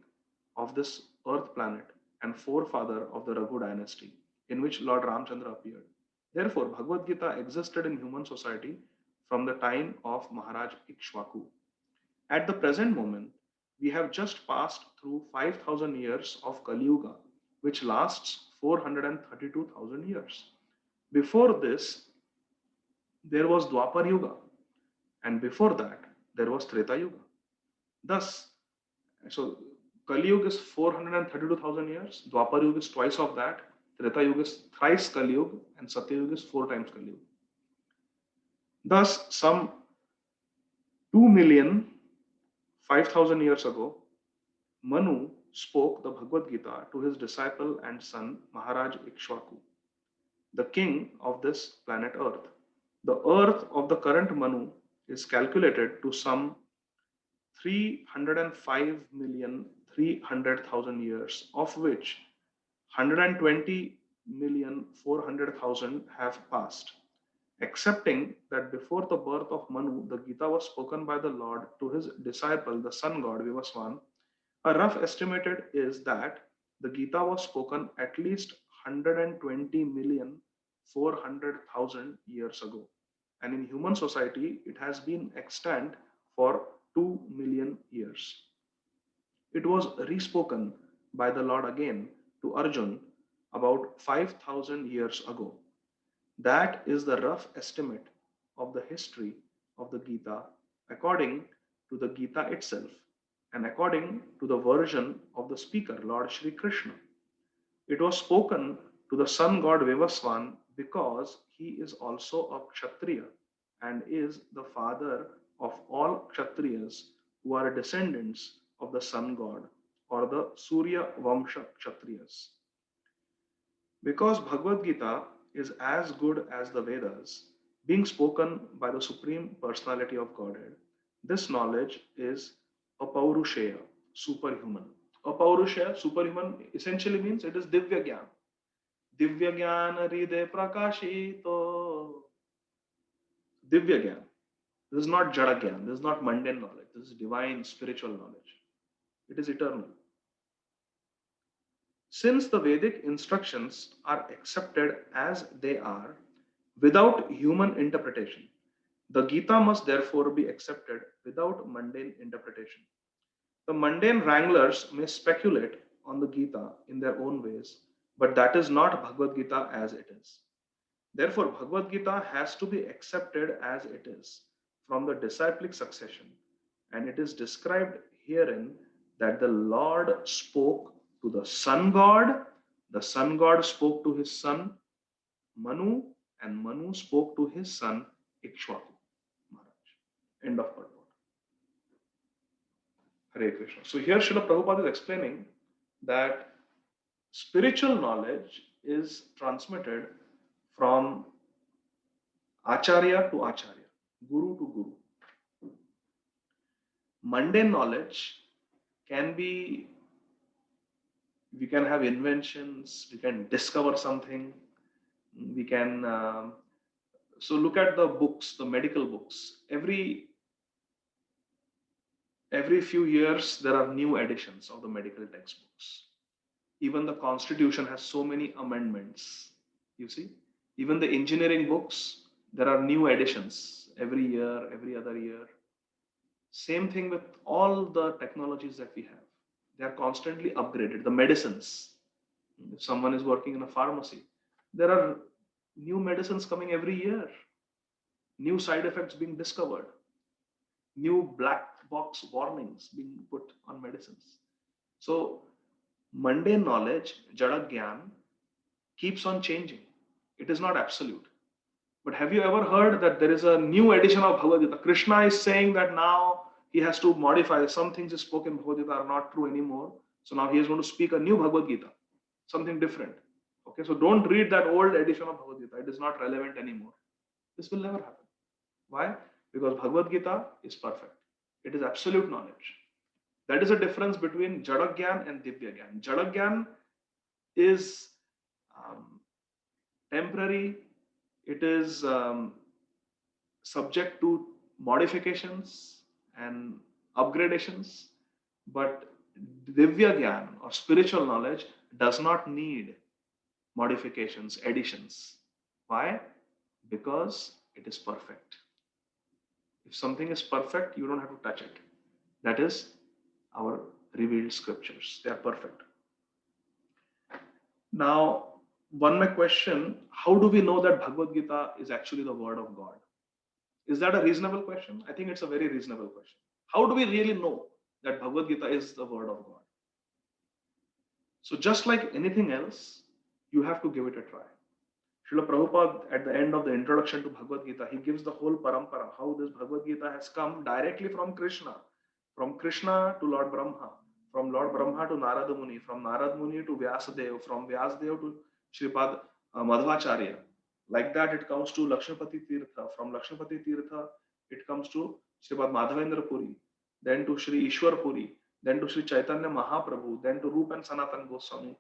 of this earth planet and forefather of the Raghu dynasty, in which Lord Ramchandra appeared. Therefore, Bhagavad Gita existed in human society from the time of Maharaj Ikshvaku. At the present moment, we have just passed through 5,000 years of Kali Yuga, which lasts 432,000 years. Before this, there was Dwapar Yuga, and before that, there was Treta Yuga. Thus, so Kali Yuga is 432,000 years, Dwapar Yuga is twice of that, Treta Yuga is thrice Kali Yuga, and Satya Yuga is 4 times Kali Yuga. Thus, some 2,000,000 5,000 years ago, Manu spoke the Bhagavad Gita to his disciple and son Maharaj Ikshvaku, the king of this planet Earth. The Earth of the current Manu is calculated to some 305,300,000 years, of which 120,400,000 have passed. Accepting that before the birth of Manu, the Gita was spoken by the Lord to his disciple, the sun god Vivaswan, a rough estimate is that the Gita was spoken at least 120,400,000 years ago. And in human society, it has been extant for 2 million years. It was respoken by the Lord again to Arjun about 5,000 years ago. That is the rough estimate of the history of the Gita according to the Gita itself and according to the version of the speaker, Lord Shri Krishna. It was spoken to the sun god Vivaswan because he is also a Kshatriya and is the father of all Kshatriyas who are descendants of the sun god or the Surya Vamsha Kshatriyas. Because Bhagavad Gita is as good as the Vedas, being spoken by the Supreme Personality of Godhead, this knowledge is apaurushaya, superhuman. Apaurushaya, superhuman, essentially means it is Divya Gyan. Divya Gyan Ride Prakashito. Divya Gyan. This is not Jada Gyan. This is not mundane knowledge. This is divine spiritual knowledge. It is eternal. Since the Vedic instructions are accepted as they are without human interpretation, the Gita must therefore be accepted without mundane interpretation. The mundane wranglers may speculate on the Gita in their own ways, but that is not Bhagavad Gita as it is. Therefore, Bhagavad Gita has to be accepted as it is from the disciplic succession, and it is described herein that the Lord spoke to the sun god spoke to his son Manu, and Manu spoke to his son Ikshvaku Maharaj. End of part 1. Hare Krishna. So here Srila Prabhupada is explaining that spiritual knowledge is transmitted from Acharya to Acharya, Guru to Guru. Mundane knowledge can be, we can have inventions, we can discover something, we can, so look at the books, the medical books. Every few years, there are new editions of the medical textbooks. Even the constitution has so many amendments, you see. Even the engineering books, there are new editions every year, every other year. Same thing with all the technologies that we have. They are constantly upgraded. The medicines, if someone is working in a pharmacy, there are new medicines coming every year, new side effects being discovered, new black box warnings being put on medicines. So mundane knowledge, Jada Gyan, keeps on changing. It is not absolute. But have you ever heard that there is a new edition of Bhagavad Gita? Krishna is saying that now he has to modify. Some things spoken in Bhagavad Gita are not true anymore. So now he is going to speak a new Bhagavad Gita, something different. Okay, so don't read that old edition of Bhagavad Gita. It is not relevant anymore. This will never happen. Why? Because Bhagavad Gita is perfect. It is absolute knowledge. That is a difference between Jadagyan and Divyagyan. Jadagyan is temporary. It is subject to modifications and upgradations, but Divya Gyan or spiritual knowledge does not need modifications, additions. Why? Because it is perfect. If something is perfect, you don't have to touch it. That is our revealed scriptures. They are perfect. Now, one may question, how do we know that Bhagavad Gita is actually the word of God? Is that a reasonable question? I think it's a very reasonable question. How do we really know that Bhagavad Gita is the word of God? So just like anything else, you have to give it a try. Srila Prabhupada, at the end of the introduction to Bhagavad Gita, he gives the whole parampara, how this Bhagavad Gita has come directly from Krishna to Lord Brahma, from Lord Brahma to Narada Muni, from Narada Muni to Vyasadeva, from Vyasadeva to Shripad Madhvacharya. Like that, it comes to Lakshmipati Tirtha. From Lakshmipati Tirtha, it comes to Sripad Madhavendra Puri, then to Sri Ishwar Puri, then to Sri Chaitanya Mahaprabhu, then to Rupa and Sanatan Goswami.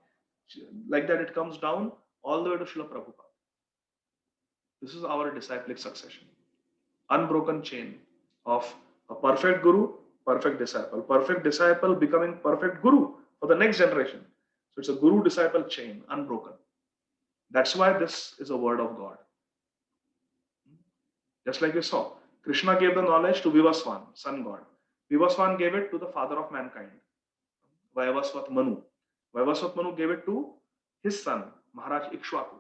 Like that, it comes down all the way to Srila Prabhupada. This is our disciplic succession. Unbroken chain of a perfect guru, perfect disciple becoming perfect guru for the next generation. So it's a guru disciple chain, unbroken. That's why this is a word of God. Just like you saw, Krishna gave the knowledge to Vivaswan, sun god. Vivaswan gave it to the father of mankind, Vayavasvat Manu. Vayavasvat Manu gave it to his son, Maharaj Ikshwaku.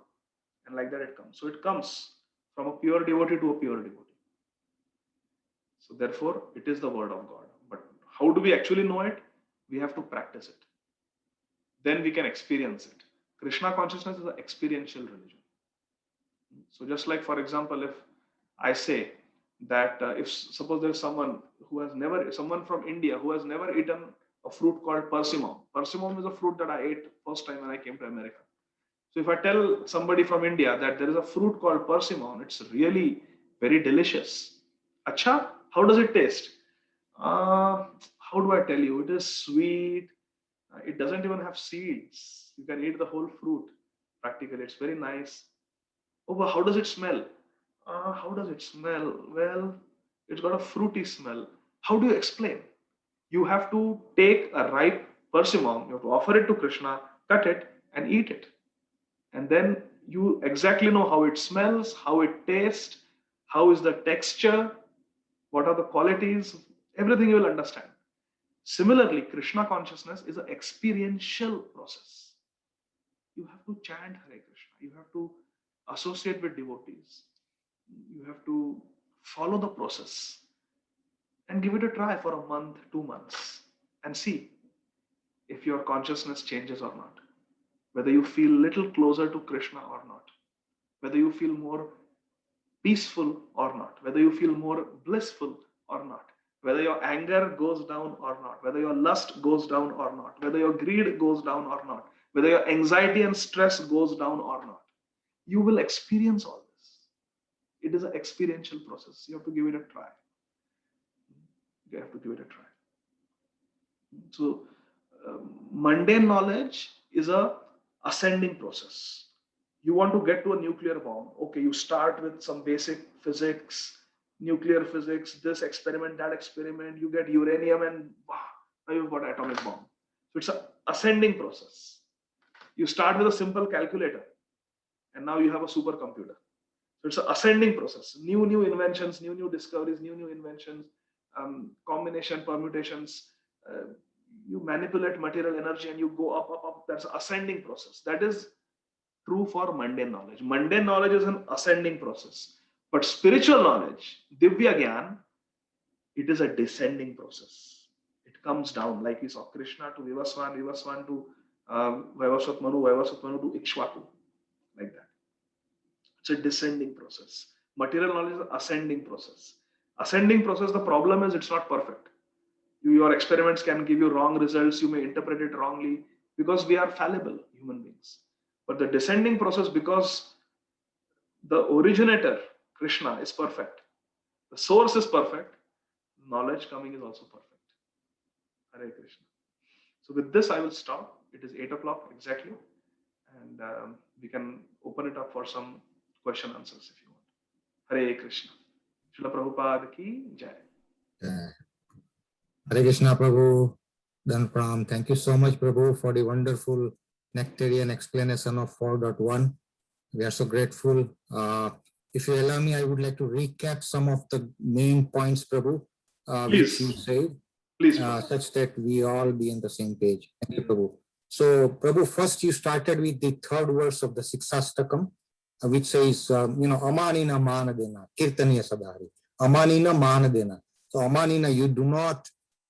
And like that it comes. So it comes from a pure devotee to a pure devotee. So therefore, it is the word of God. But how do we actually know it? We have to practice it. Then we can experience it. Krishna consciousness is an experiential religion. So just like, for example, if I say that if suppose there's someone from India who has never eaten a fruit called persimmon. Persimmon is a fruit that I ate first time when I came to America. So if I tell somebody from India that there is a fruit called persimmon, it's really very delicious. Acha, how does it taste? How do I tell you? It is sweet. It doesn't even have seeds. You can eat the whole fruit practically. It's very nice. Oh, but how does it smell? How does it smell? Well, it's got a fruity smell. How do you explain? You have to take a ripe persimmon, you have to offer it to Krishna, cut it, and eat it. And then you exactly know how it smells, how it tastes, how is the texture, what are the qualities, everything you will understand. Similarly, Krishna consciousness is an experiential process. You have to chant Hare Krishna, you have to associate with devotees, you have to follow the process and give it a try for a month, 2 months, and see if your consciousness changes or not. Whether you feel little closer to Krishna or not, whether you feel more peaceful or not, whether you feel more blissful or not, whether your anger goes down or not, whether your lust goes down or not, whether your greed goes down or not, whether your anxiety and stress goes down or not. You will experience all this. It is an experiential process. You have to give it a try. You have to give it a try. So, mundane knowledge is a ascending process. You want to get to a nuclear bomb. Okay, you start with some basic physics, nuclear physics, this experiment, that experiment, you get uranium and now you've got atomic bomb. So it's an ascending process. You start with a simple calculator and now you have a supercomputer. So it's an ascending process. New inventions, new discoveries, new inventions, combination, permutations, you manipulate material energy and you go up. That's an ascending process. That is true for mundane knowledge. Mundane knowledge is an ascending process. But spiritual knowledge, Divya Gyan, it is a descending process. It comes down, like we saw Krishna to Vivaswan, Vivaswan to Vaivasvat Manu to Ikshwaku, like that. It's a descending process. Material knowledge is an ascending process. Ascending process, the problem is it's not perfect. Your experiments can give you wrong results. You may interpret it wrongly because we are fallible human beings. But the descending process, because the originator, Krishna, is perfect. The source is perfect. Knowledge coming is also perfect. Hare Krishna. So with this, I will stop. It is 8 o'clock exactly. And we can open it up for some question answers if you want. Hare Krishna. Srila Prabhupada ki jai. Hare Krishna, Prabhu. Dan Pram. Thank you so much, Prabhu, for the wonderful nectarian explanation of 4.1. We are so grateful. If you allow me, I would like to recap some of the main points, Prabhu, which you said, such that we all be on the same page. Thank you, Prabhu. So, Prabhu, first you started with the third verse of the Siksastakam, which says, Amanina Manadena, Kirtaniya Sadhari. Amanina Manadena. So, Amanina, you do not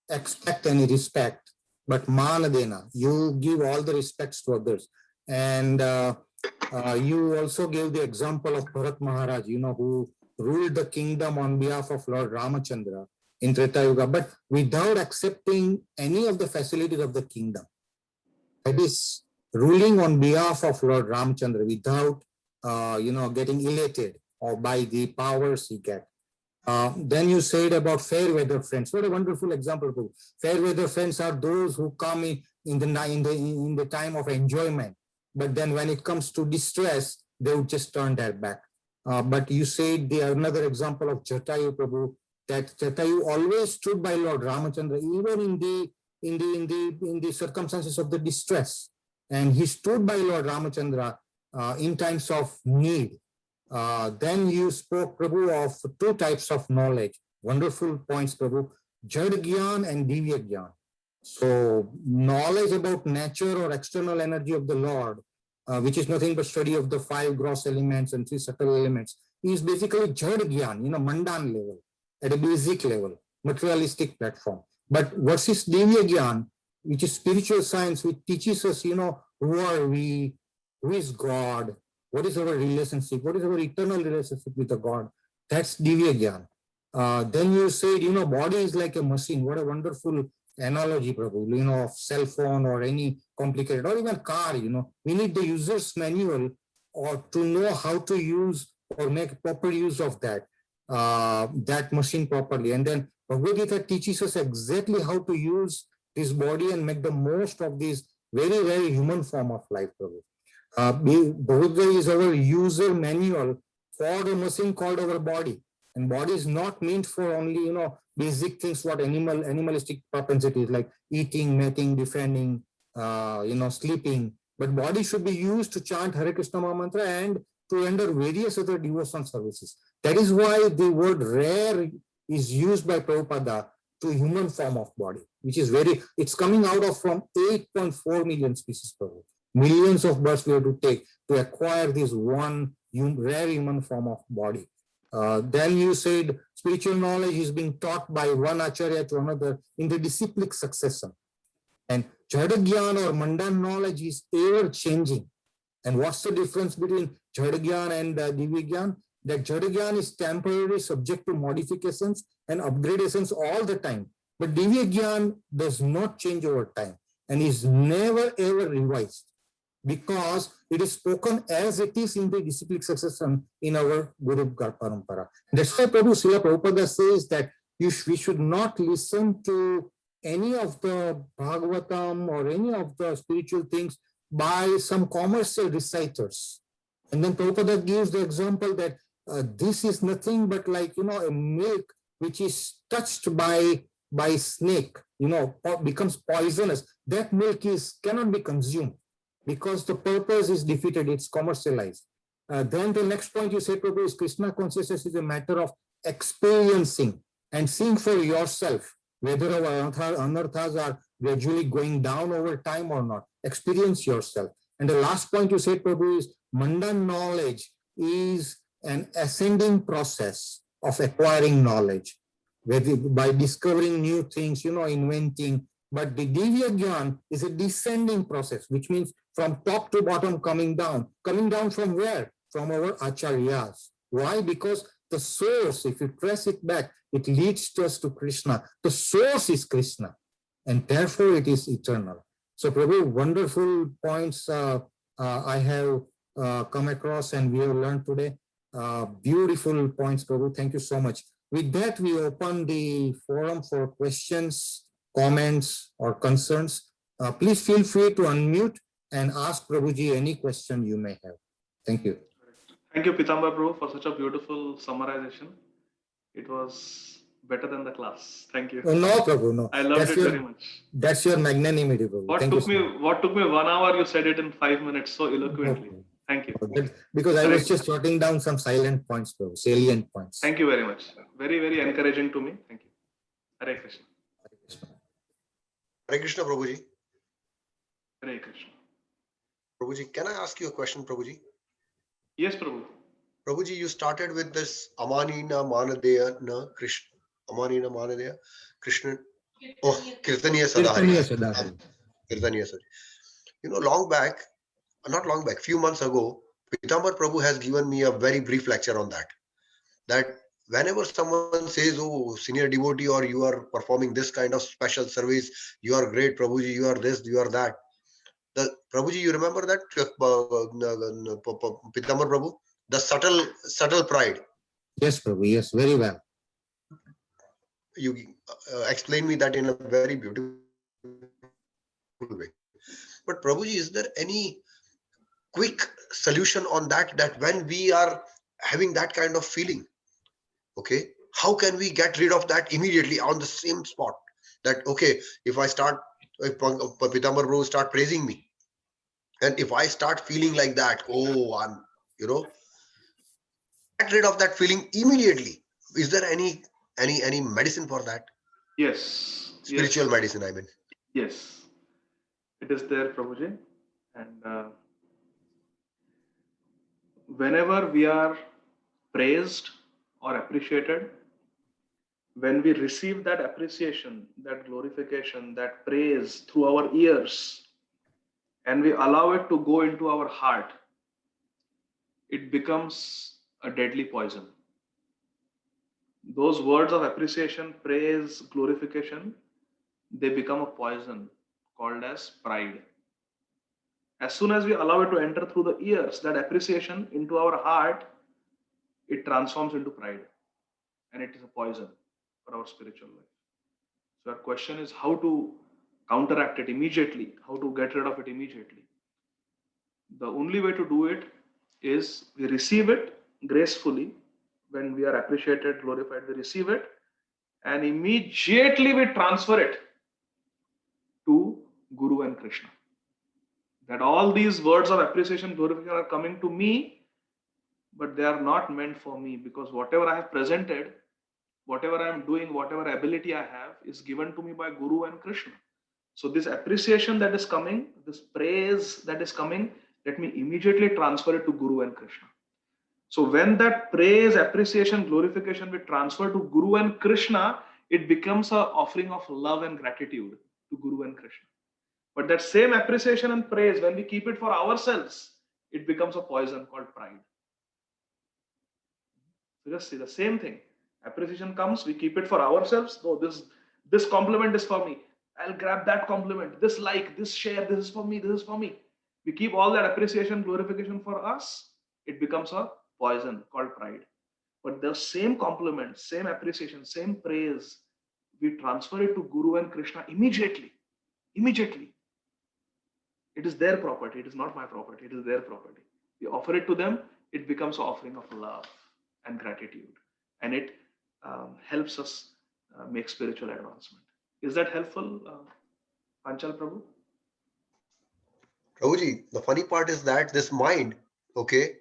expect any respect, but Manadena, you give all the respects to others. And you also gave the example of Bharat Maharaj, who ruled the kingdom on behalf of Lord Ramachandra in Treta Yuga, but without accepting any of the facilities of the kingdom. That is ruling on behalf of Lord Ramachandra without, getting elated or by the powers he get. Then you said about fair weather friends. What a wonderful example. Fair weather friends are those who come in the time of enjoyment. But then when it comes to distress, they would just turn their back. But you said another example of Jatayu Prabhu, that Jatayu always stood by Lord Ramachandra, even in the circumstances of the distress. And he stood by Lord Ramachandra in times of need. Then you spoke, Prabhu, of two types of knowledge. Wonderful points, Prabhu. Jad Gyan and Divya Gyan. So knowledge about nature or external energy of the Lord, which is nothing but study of the 5 gross elements and 3 subtle elements, is basically Jad Gyan, Mandan level, at a basic level, materialistic platform. But versus Divya Gyan, which is spiritual science, which teaches us, who are we, who is God, what is our relationship, what is our eternal relationship with the God. That's Divya Gyan. Then you said, body is like a machine. What a wonderful analogy, Prabhu, of cell phone or any complicated, or even car, we need the user's manual or to know how to use or make proper use of that machine properly. And then Bhagavad Gita teaches us exactly how to use this body and make the most of this very, very human form of life, Prabhu. Bhagavad Gita is our user manual for the machine called our body. And body is not meant for only, basic things, what animalistic propensities like eating, mating, defending, sleeping. But body should be used to chant Hare Krishna Mahamantra and to render various other devotional services. That is why the word rare is used by Prabhupada to human form of body, which is it's coming out of from 8.4 million species per year. Millions of births we have to take to acquire this one rare human form of body. Then you said spiritual knowledge is being taught by one acharya to another in the disciplic succession. And Jadagyan or Mandan knowledge is ever changing. And what's the difference between Jadagyan and Divigyan? That Jadagyan is temporarily subject to modifications and upgradations all the time. But Divigyan does not change over time and is never ever revised, because it is spoken as it is in the disciplic succession in our Guru Parampara. That's why Srila Prabhupada says that we should not listen to any of the Bhagavatam or any of the spiritual things by some commercial reciters. And then Prabhupada gives the example that this is nothing but like, a milk which is touched by snake, becomes poisonous. That milk cannot be consumed, because the purpose is defeated, it's commercialized. Then the next point you said, Prabhu, is Krishna consciousness is a matter of experiencing and seeing for yourself whether our anarthas are gradually going down over time or not. Experience yourself. And the last point you said, Prabhu, is Mandan knowledge is an ascending process of acquiring knowledge, by discovering new things, inventing. But the Divya Gyan is a descending process, which means from top to bottom coming down. Coming down from where? From our acharyas. Why? Because The source, if you trace it back, it leads to us to Krishna. The source is Krishna, and therefore it is eternal. So Prabhu, wonderful points I have come across and we have learned today. Beautiful points, Prabhu. Thank you so much. With that, we open the forum for questions, comments, or concerns. Please feel free to unmute and ask Prabhuji any question you may have. Thank you. Thank you, Pitambar Prabhu, for such a beautiful summarization. It was better than the class. Thank you. Oh, no, Prabhu, no. I loved it very much. That's your magnanimity, Prabhu. What took me 1 hour, you said it in 5 minutes so eloquently. No. Thank you. Because I was just jotting down some silent points, Prabhu, salient points. Thank you very much. Very, very encouraging to me. Thank you. Hare Krishna. Hare Krishna, Prabhuji. Hare Krishna. Prabhuji, can I ask you a question, Prabhuji? Yes, Prabhu. Prabhuji, you started with this Amanina Manadeya na Krishna. Amanina Manadeya Krishna. Oh, Kirtaniya Sadahari. Kirtaniya Sadahari. You know, not long back, few months ago, Pitambar Prabhu has given me a very brief lecture on that. That whenever someone says, oh, senior devotee, or you are performing this kind of special service, you are great, Prabhuji, you are this, you are that. The Prabhuji, you remember that, Pitambar Prabhu? The subtle pride. Yes, Prabhu, yes, very well. You explained me that in a very beautiful way. But Prabhuji, is there any quick solution on that, that when we are having that kind of feeling, okay, how can we get rid of that immediately on the same spot? That, okay, if Pitambar Prabhu start praising me, and if I start feeling like that, oh, I'm, get rid of that feeling immediately. Is there any medicine for that? Yes. Spiritual medicine, I mean. Yes. It is there, Prabhuji. And whenever we are praised or appreciated, when we receive that appreciation, that glorification, that praise through our ears, and we allow it to go into our heart, it becomes a deadly poison. Those words of appreciation, praise, glorification, they become a poison called as pride. As soon as we allow it to enter through the ears, that appreciation into our heart, it transforms into pride, and it is a poison for our spiritual life. So our question is how to counteract it immediately, how to get rid of it immediately. The only way to do it is we receive it gracefully. When we are appreciated, glorified, we receive it, and immediately we transfer it to Guru and Krishna. That all these words of appreciation, glorification are coming to me, but they are not meant for me, because whatever I have presented, whatever I am doing, whatever ability I have is given to me by Guru and Krishna. So this appreciation that is coming, this praise that is coming, let me immediately transfer it to Guru and Krishna. So when that praise, appreciation, glorification we transfer to Guru and Krishna, it becomes an offering of love and gratitude to Guru and Krishna. But that same appreciation and praise, when we keep it for ourselves, it becomes a poison called pride. So just see the same thing. Appreciation comes, we keep it for ourselves. No, this compliment is for me. I'll grab that compliment. This like, this share, this is for me, this is for me. We keep all that appreciation, glorification for us. It becomes a poison called pride. But the same compliment, same appreciation, same praise, we transfer it to Guru and Krishna immediately. Immediately. It is their property. It is not my property. It is their property. We offer it to them. It becomes an offering of love and gratitude. And it helps us make spiritual advancement. Is that helpful, Panchal Prabhu? Prabhuji, the funny part is that this mind, okay,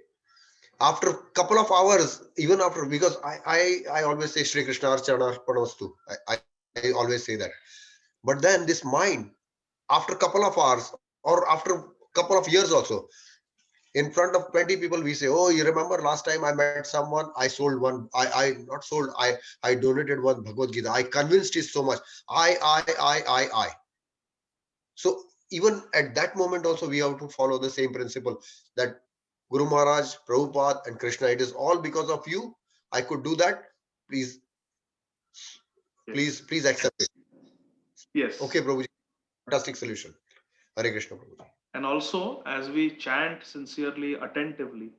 after a couple of hours, even after, because I always say Shri Krishna Archana Arpanastu. I always say that. But then this mind, after a couple of hours or after a couple of years also, in front of 20 people, we say, oh, you remember last time I met someone, I sold one, I not sold, I donated one Bhagavad Gita. I convinced it so much. I. So even at that moment also, we have to follow the same principle that Guru Maharaj, Prabhupada and Krishna, it is all because of you. I could do that. Please, please accept it. Yes. Okay, Prabhuji. Fantastic solution. Hare Krishna, Prabhuji. And also, as we chant sincerely, attentively,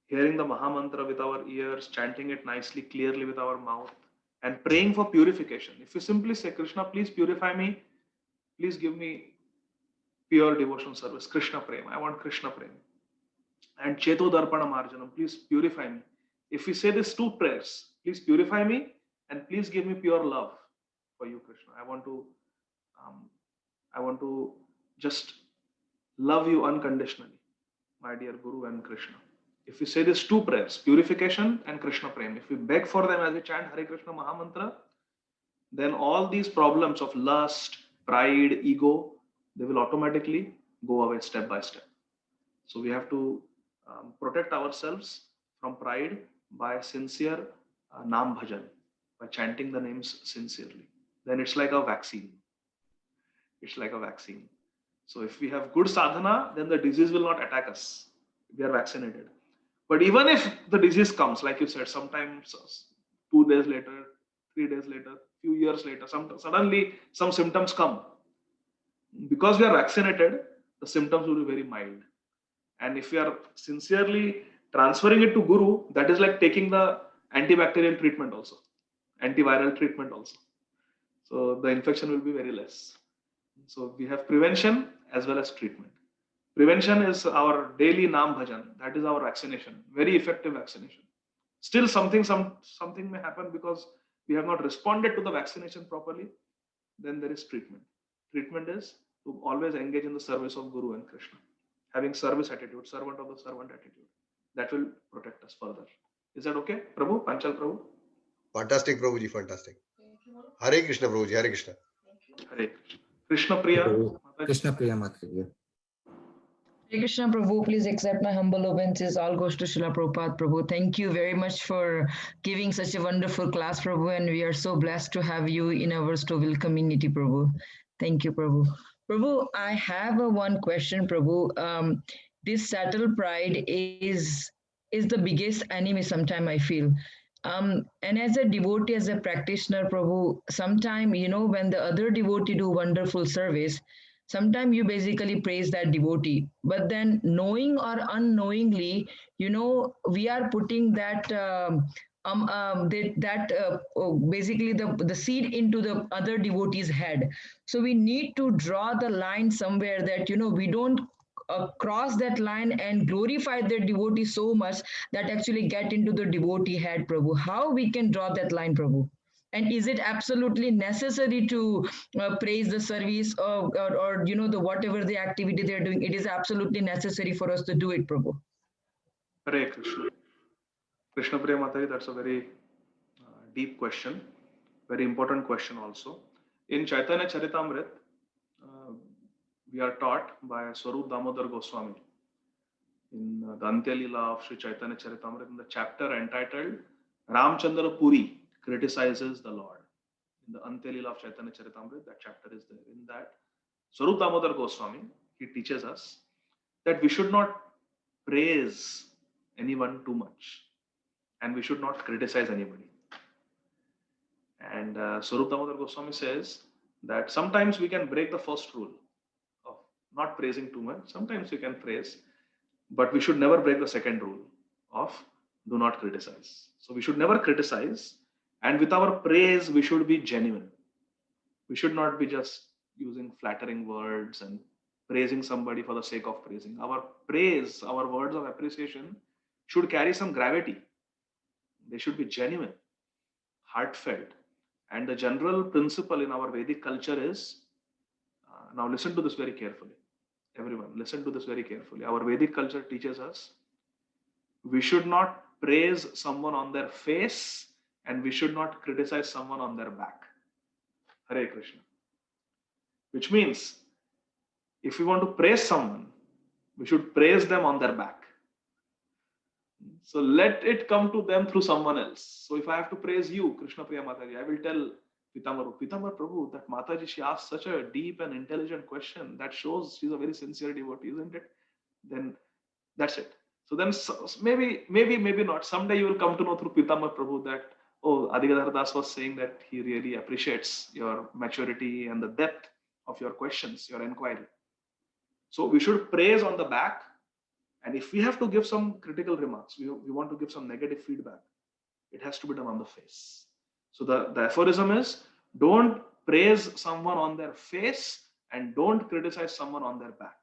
hearing the Mahamantra with our ears, chanting it nicely, clearly with our mouth, and praying for purification. If you simply say, Krishna, please purify me, please give me pure devotional service, Krishna Prem, I want Krishna Prem. And Cheto Darpana Marjanam, please purify me. If we say these two prayers, please purify me and please give me pure love for you, Krishna. I want to just love you unconditionally, my dear Guru and Krishna. If we say these two prayers, purification and Krishna Prem, if we beg for them as we chant Hare Krishna Mahamantra, then all these problems of lust, pride, ego, they will automatically go away step by step. So we have to protect ourselves from pride by sincere Nam Bhajan, by chanting the names sincerely. Then it's like a vaccine. It's like a vaccine. So if we have good sadhana, then the disease will not attack us. We are vaccinated. But even if the disease comes, like you said, sometimes 2 days later, 3 days later, few years later, suddenly some symptoms come. Because we are vaccinated, the symptoms will be very mild. And if we are sincerely transferring it to Guru, that is like taking the antibacterial treatment also, antiviral treatment also. So the infection will be very less. So we have prevention as well as treatment. Prevention is our daily Nam Bhajan. That is our vaccination, very effective vaccination. Still something may happen because we have not responded to the vaccination properly. Then there is treatment. Treatment is to always engage in the service of Guru and Krishna. Having service attitude, servant of the servant attitude. That will protect us further. Is that okay, Prabhu? Panchal Prabhu? Fantastic, Prabhuji, fantastic. Hare Krishna, Prabhuji, Hare Krishna. Hare Krishna. Krishna Priya. Krishna Priya Mataji. Hare Krishna Prabhu, please accept my humble obeisances. All goes to Srila Prabhupada Prabhu. Thank you very much for giving such a wonderful class, Prabhu, and we are so blessed to have you in our Stouffville community, Prabhu. Thank you, Prabhu. Prabhu, I have one question, Prabhu. This subtle pride is the biggest enemy sometime I feel. And as a devotee, as a practitioner, Prabhu, sometime, when the other devotee do wonderful service, sometimes you basically praise that devotee, but then knowing or unknowingly, we are putting that basically the seed into the other devotee's head. So we need to draw the line somewhere that we don't cross that line and glorify the devotee so much that actually get into the devotee head, Prabhu. How we can draw that line, Prabhu? And is it absolutely necessary to praise the service or the whatever the activity they're doing? It is absolutely necessary for us to do it, Prabhu. Hare Krishna. Krishna Priya Mataji, that's a very deep question, very important question also. In Chaitanya Charitamrita, we are taught by Swarup Damodar Goswami in the Antya Leela of Sri Chaitanya Charitamrita, in the chapter entitled Ramchandra Puri criticizes the Lord. In the Antya Leela of Chaitanya Charitamrita, that chapter is there. In that, Swarup Damodar Goswami, he teaches us that we should not praise anyone too much and we should not criticize anybody. And Swarup Damodar Goswami says that sometimes we can break the first rule of not praising too much. Sometimes we can praise, but we should never break the second rule of do not criticize. So we should never criticize, and with our praise, we should be genuine. We should not be just using flattering words and praising somebody for the sake of praising. Our praise, our words of appreciation should carry some gravity. They should be genuine, heartfelt. And the general principle in our Vedic culture is, now listen to this very carefully. Everyone, listen to this very carefully. Our Vedic culture teaches us we should not praise someone on their face and we should not criticize someone on their back. Hare Krishna. Which means, if we want to praise someone, we should praise them on their back. So let it come to them through someone else. So if I have to praise you, Krishna Priya Mataji, I will tell Pitamar Prabhu that Mataji, she asked such a deep and intelligent question that shows she's a very sincere devotee, isn't it? Then that's it. So then maybe not. Someday you will come to know through Pitamar Prabhu that, oh, Adi Gadadhar Das was saying that he really appreciates your maturity and the depth of your questions, your inquiry. So we should praise on the back. And if we have to give some critical remarks, we want to give some negative feedback, it has to be done on the face. So the aphorism is, don't praise someone on their face and don't criticize someone on their back.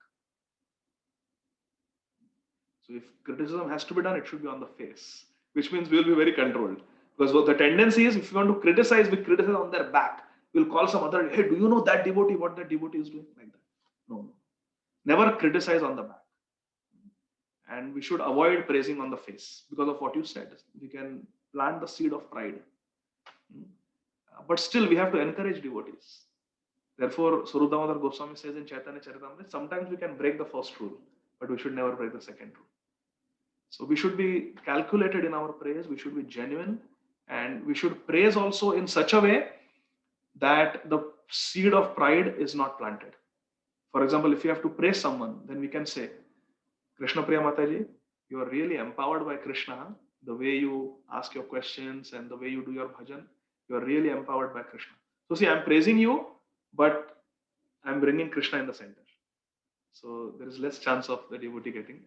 So if criticism has to be done, it should be on the face, which means we'll be very controlled. Because what the tendency is, if you want to criticize, we criticize on their back. We'll call some other, hey, do you know that devotee, what that devotee is doing? Like that. No. Never criticize on the back. And we should avoid praising on the face because of what you said. We can plant the seed of pride. But still, we have to encourage devotees. Therefore, Swarup Damodar Goswami says in Chaitanya Charitamrita, sometimes we can break the first rule, but we should never break the second rule. So we should be calculated in our praise, we should be genuine, and we should praise also in such a way that the seed of pride is not planted. For example, if you have to praise someone, then we can say, Krishna Priya Mataji, you are really empowered by Krishna. The way you ask your questions and the way you do your bhajan, you are really empowered by Krishna. So see, I'm praising you, but I'm bringing Krishna in the center. So there is less chance of the devotee getting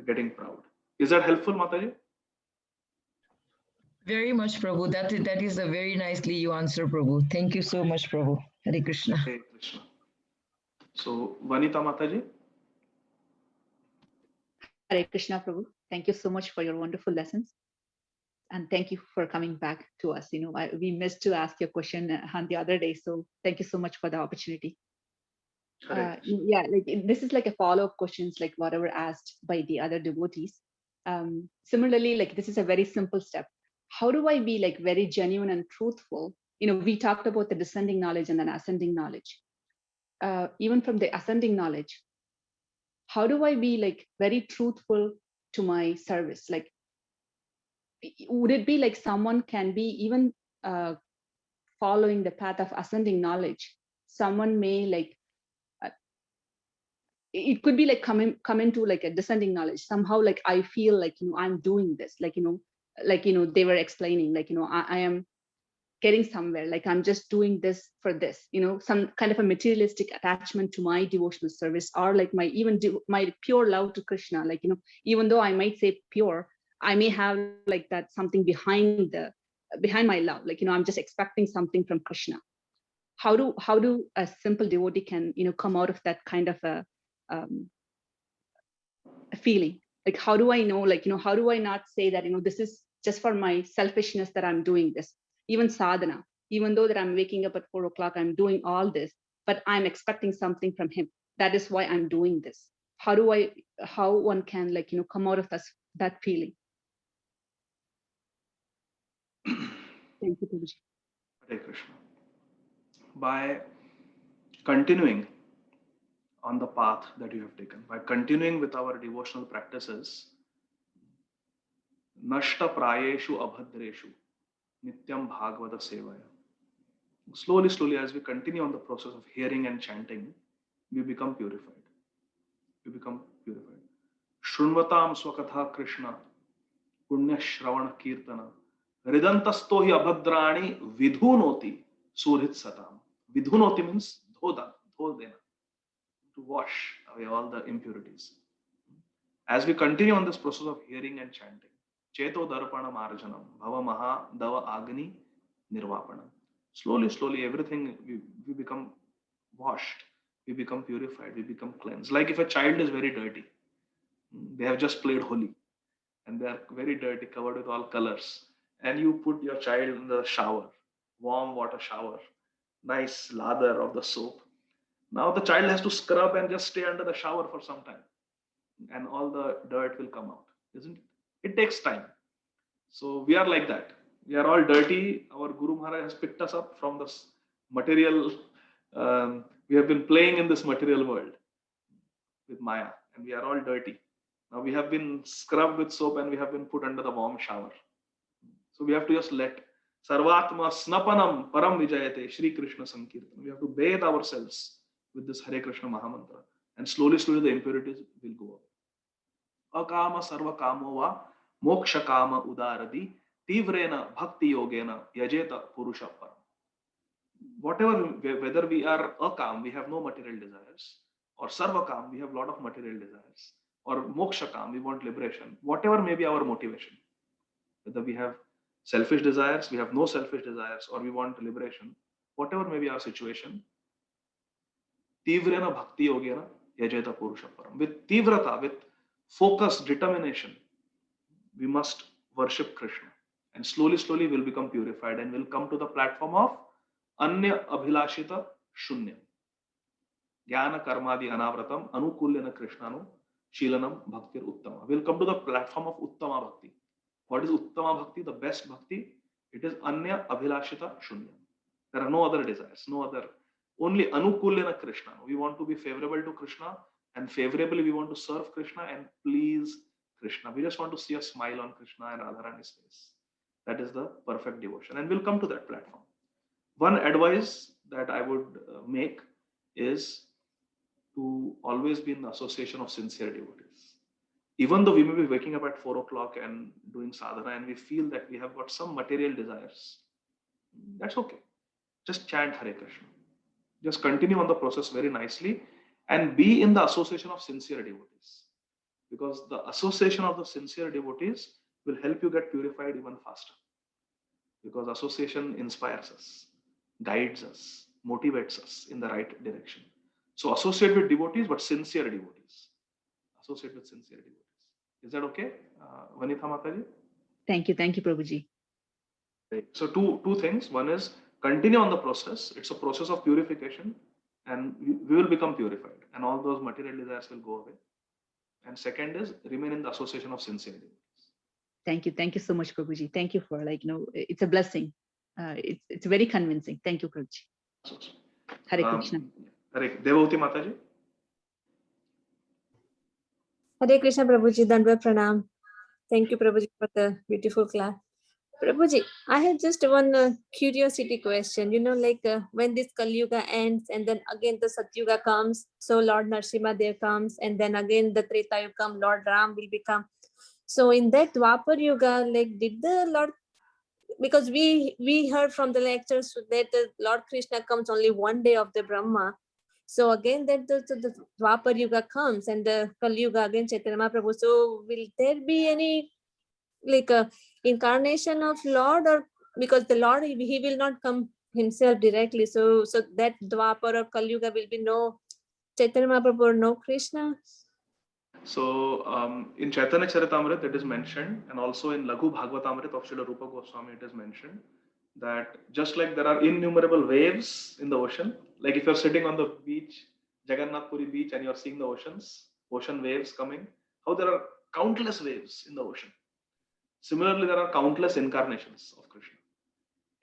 getting proud. Is that helpful, Mataji? Very much, Prabhu. That is a very nicely you answer, Prabhu. Thank you so much, Prabhu. Hare Krishna. Hare Krishna. So, Vanita Mataji. Hare Krishna, Prabhu. Thank you so much for your wonderful lessons. And thank you for coming back to us. We missed to ask your question on the other day. So thank you so much for the opportunity. This is like a follow-up questions, like whatever asked by the other devotees. Similarly, like this is a very simple step. How do I be like very genuine and truthful? We talked about the descending knowledge and then ascending knowledge. Even from the ascending knowledge, how do I be like very truthful to my service? Like, would it be like someone can be even following the path of ascending knowledge? Someone may like, it could be like come into like a descending knowledge. Somehow like I feel like, I'm doing this, like, they were explaining, like, I am getting somewhere, like I'm just doing this for this, some kind of a materialistic attachment to my devotional service, or like my pure love to Krishna. Like, even though I might say pure, I may have like that something behind my love. Like, I'm just expecting something from Krishna. How do a simple devotee can, come out of that kind of a feeling? Like, how do I know, like, how do I not say that, this is just for my selfishness that I'm doing this? Even sadhana, even though that I'm waking up at 4 o'clock, I'm doing all this, but I'm expecting something from him. That is why I'm doing this. How one can, like, come out of that feeling? Thank you, Prabhuji. Hare Krishna. By continuing on the path that you have taken, by continuing with our devotional practices, nashta prayeshu abhadreshu nityam bhagavata sevaya. Slowly, as we continue on the process of hearing and chanting, we become purified. Shrunvatam swakatha Krishna punya shravana kirtana ridantasto hi abhadrani vidhunoti surhit satam. Vidhunoti means dhodena, to wash away all the impurities. As we continue on this process of hearing and chanting, Cheto darpana marjanam bhava maha dava agni nirvapanam. Slowly, everything we become washed, we become purified, we become cleansed. Like if a child is very dirty, they have just played Holi and they are very dirty, covered with all colors, and you put your child in the shower, warm water shower, nice lather of the soap. Now the child has to scrub and just stay under the shower for some time, and all the dirt will come out, isn't it? It takes time. So we are like that. We are all dirty. Our Guru Maharaj has picked us up from this material. We have been playing in this material world with Maya, and we are all dirty. Now we have been scrubbed with soap and we have been put under the warm shower. So we have to just let Sarvatma Snapanam Param Vijayate Shri Krishna Sankirtan. We have to bathe ourselves with this Hare Krishna Mahamantra, and slowly the impurities will go akama sarva kamo va moksha kama udaradi tivrena bhakti yogena yajeta purusha param. Whatever, whether we are akam, we have no material desires, or sarvakam, we have a lot of material desires, or mokshakam, we want liberation, whatever may be our motivation, whether we have selfish desires, we have no selfish desires, or we want liberation, whatever may be our situation, tivrena bhakti yogena yajeta purusha param. With tivrata, with focus, determination, we must worship Krishna, and slowly, slowly we'll become purified and we'll come to the platform of anya abhilashita shunya. Jnana karmadi anavratam anukulyana krishnanu shilanam bhaktir uttama. We'll come to the platform of uttama bhakti. What is uttama bhakti? The best bhakti. It is anya abhilashita shunya. There are no other desires, no other. Only anukulyana krishnanu. We want to be favorable to Krishna, and favorably we want to serve Krishna and please Krishna. We just want to see a smile on Krishna and Radharani's face. That is the perfect devotion, and we'll come to that platform. One advice that I would make is to always be in the association of sincere devotees. Even though we may be waking up at 4 o'clock and doing sadhana and we feel that we have got some material desires, that's okay. Just chant Hare Krishna. Just continue on the process very nicely and be in the association of sincere devotees. Because the association of the sincere devotees will help you get purified even faster. Because association inspires us, guides us, motivates us in the right direction. So associate with devotees, but sincere devotees. Associate with sincere devotees. Is that okay, Vanitha Mataji? Thank you, Prabhuji. So two things. One is continue on the process. It's a process of purification, and we will become purified, and all those material desires will go away. And second is remain in the association of sincere devotees. Thank you so much, Prabhuji. Thank you for it's a blessing. It's very convincing. Thank you, Prabhuji. Hare Krishna. Hare Devavati Mataji. Hare Krishna, Prabhuji. Dandava Pranam. Thank you, Prabhuji, for the beautiful class. Prabhuji, I have just one curiosity question. When this Kali Yuga ends and then again the Satyuga comes, so Lord Narasimha there comes, and then again the Treta Yuga come, Lord Ram will become. So in that Dwapar Yuga, did the Lord, because we heard from the lectures that the Lord Krishna comes only one day of the Brahma. So again that the Dwapar Yuga comes and the Kali Yuga again Chaitanya Mahaprabhu. So will there be any a incarnation of Lord, or because the Lord he will not come himself directly? So that Dwapar or Kali Yuga will be no Chaitanya Mahaprabhu or no Krishna. So in Chaitanya Charitamrita it is mentioned, and also in Laghu Bhagavatamrita of Srila Rupa Goswami it is mentioned that just like there are innumerable waves in the ocean, like if you're sitting on the beach, Jagannath Puri beach, and you're seeing the ocean waves coming, how there are countless waves in the ocean. Similarly, there are countless incarnations of Krishna.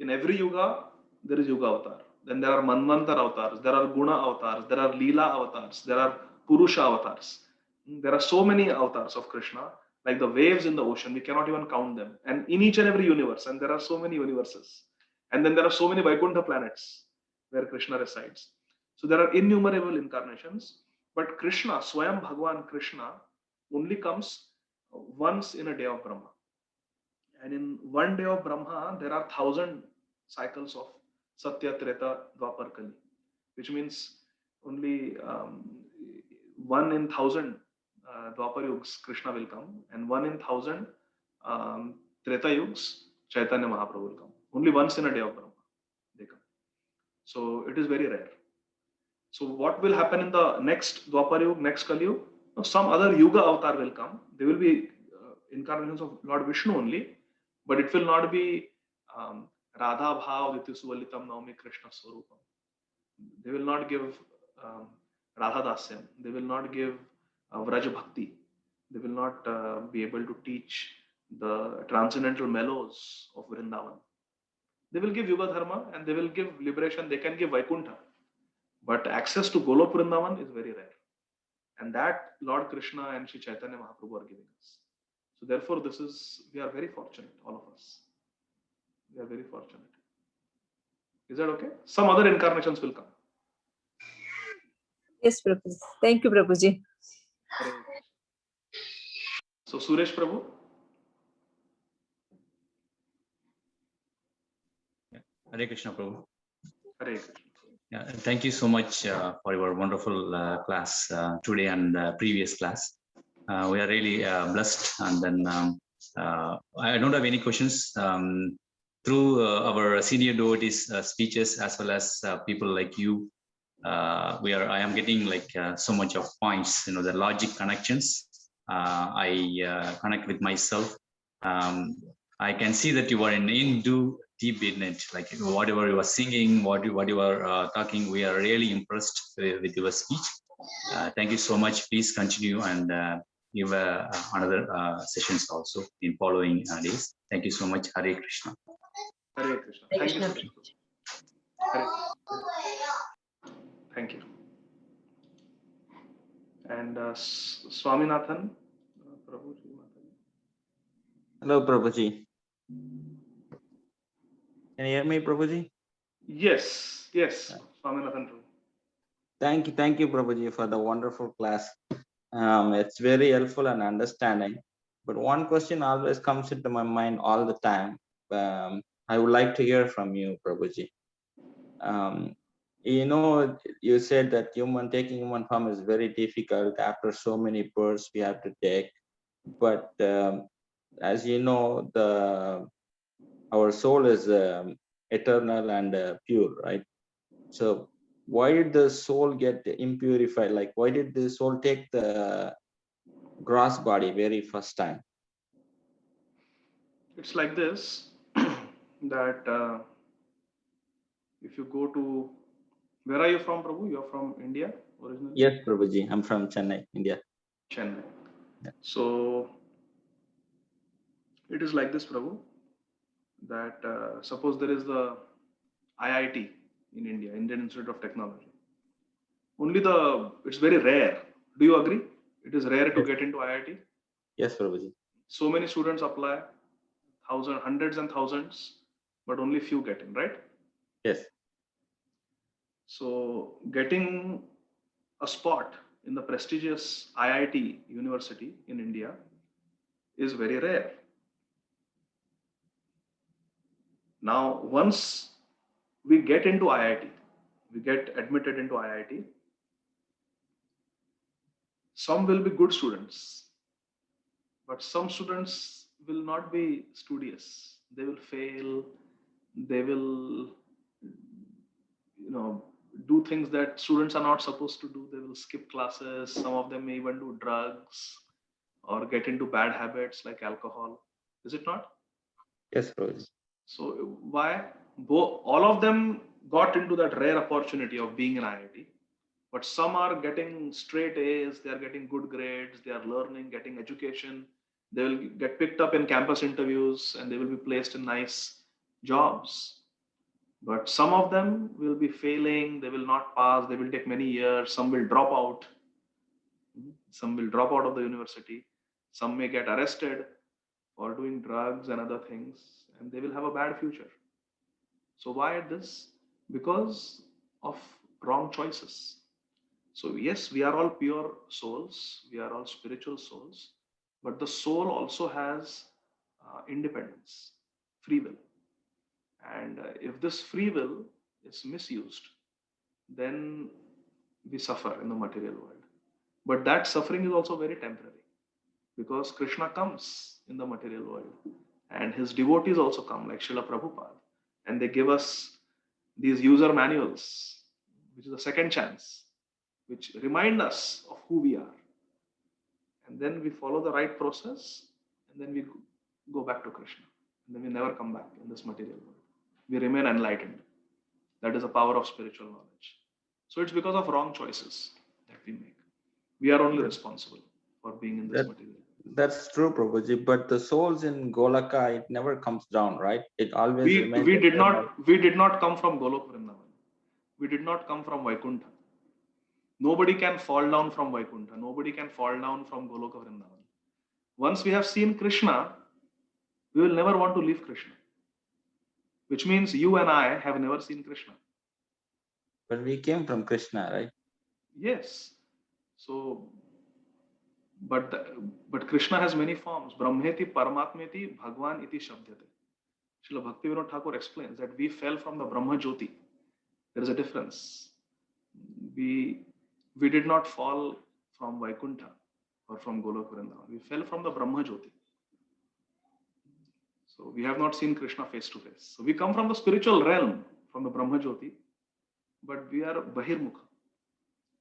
In every yuga, there is Yuga avatar. Then there are Manvantar avatars, there are Guna avatars, there are Leela avatars, there are Purusha avatars. There are so many avatars of Krishna, like the waves in the ocean, we cannot even count them. And in each and every universe, and there are so many universes. And then there are so many Vaikuntha planets where Krishna resides. So there are innumerable incarnations, but Krishna, Swayam Bhagavan Krishna, only comes once in a day of Brahma. And in one day of Brahma, there are 1,000 cycles of Satya, Treta, Dwapar, Kali, which means only 1 in 1,000 Dwapar Yugs Krishna will come, and 1 in 1,000 Treta Yugs Chaitanya Mahaprabhu will come. Only once in a day of Brahma they come. So it is very rare. So what will happen in the next Dwapar Yuga, next Kali Yuga? Some other Yuga avatar will come. They will be incarnations of Lord Vishnu only, but it will not be Radha Bhav Dityu Suvalitam Naumi Krishna Swarupam. They will not give Radha Dasyam. They will not give Vraj Bhakti. They will not be able to teach the transcendental mellows of Vrindavan. They will give Yuga Dharma and they will give liberation. They can give Vaikuntha. But access to Golok Vrindavan is very rare. And that Lord Krishna and Sri Chaitanya Mahaprabhu are giving us. So therefore, we are very fortunate, all of us. We are very fortunate. Is that okay? Some other incarnations will come. Yes, Prabhuji. Thank you, Prabhuji. So Suresh Prabhu. Hare Krishna Prabhu. Hare Krishna. Yeah, thank you so much for your wonderful class today and previous class. We are really blessed, and then I don't have any questions. Through our senior devotees speeches, as well as people like you, I am getting like so much of points, the logic connections. I connect with myself. I can see that you are into deep in it, like whatever you are singing, what you are talking, we are really impressed with your speech. Thank you so much. Please continue and give another sessions also in following days. Thank you so much. Hare Krishna. Hare Krishna. Hare Thank you, Krishna. Suresh Prabhu. Hare Krishna. Thank you. And Swaminathan, Prabhu. Hello, Prabhuji. Can you hear me, Prabhuji? Yes, Swaminathan Prabhu. Thank you, Prabhuji, for the wonderful class. It's very helpful and understanding. But one question always comes into my mind all the time. I would like to hear from you, Prabhuji. You said that taking human form is very difficult. After so many births we have to take. But as you know, our soul is eternal and pure, right? So why did the soul get impurified? Like, why did the soul take the gross body very first time? It's like this, that if you go to, where are you from, Prabhu? You're from India originally? Yes, Prabhuji, I'm from Chennai, India. Chennai. Yeah. So it is like this, Prabhu, that suppose there is the IIT in India, Indian Institute of Technology. It's very rare. Do you agree? It is rare to Yes. get into IIT. Yes, Prabhuji. So many students apply, hundreds and thousands, but only few get in, right? Yes. So getting a spot in the prestigious IIT university in India is very rare. Now, once we get into IIT, we get admitted into IIT, some will be good students, but some students will not be studious. They will fail. They will, do things that students are not supposed to do. They will skip classes. Some of them may even do drugs or get into bad habits like alcohol. Is it not? Yes, Prabhuji. So why? All of them got into that rare opportunity of being in IIT, but some are getting straight A's, they are getting good grades, they are learning, getting education, they will get picked up in campus interviews and they will be placed in nice jobs. But some of them will be failing, they will not pass, they will take many years, some will drop out. Some will drop out of the university, some may get arrested for doing drugs and other things, and they will have a bad future. So why this? Because of wrong choices. So yes, we are all pure souls, we are all spiritual souls, but the soul also has independence, free will. And if this free will is misused, then we suffer in the material world. But that suffering is also very temporary, because Krishna comes in the material world and his devotees also come, like Srila Prabhupada, and they give us these user manuals, which is a second chance, which remind us of who we are. And then we follow the right process, and then we go back to Krishna. And then we never come back in this material world. We remain enlightened. That is the power of spiritual knowledge. So it's because of wrong choices that we make. We are only responsible for being in this material. That's true, Prabhuji. But the souls in Golaka, it never comes down, right? It always remains. We did not come from Golok Vrindavan. We did not come from Vaikuntha. Nobody can fall down from Vaikuntha. Nobody can fall down from Goloka Vrindavan. Once we have seen Krishna, we will never want to leave Krishna. Which means you and I have never seen Krishna. But we came from Krishna, right? Yes. So but Krishna has many forms. Brahmeti, Paramatmeti, Bhagwan iti Shabdyate. Srila Bhaktivinoda Thakur explains that we fell from the Brahma Jyoti. There is a difference. We did not fall from Vaikuntha or from Golok Vrindavan. We fell from the Brahma Jyoti. So we have not seen Krishna face to face. So we come from the spiritual realm, from the Brahma Jyoti, but we are Bahirmukha.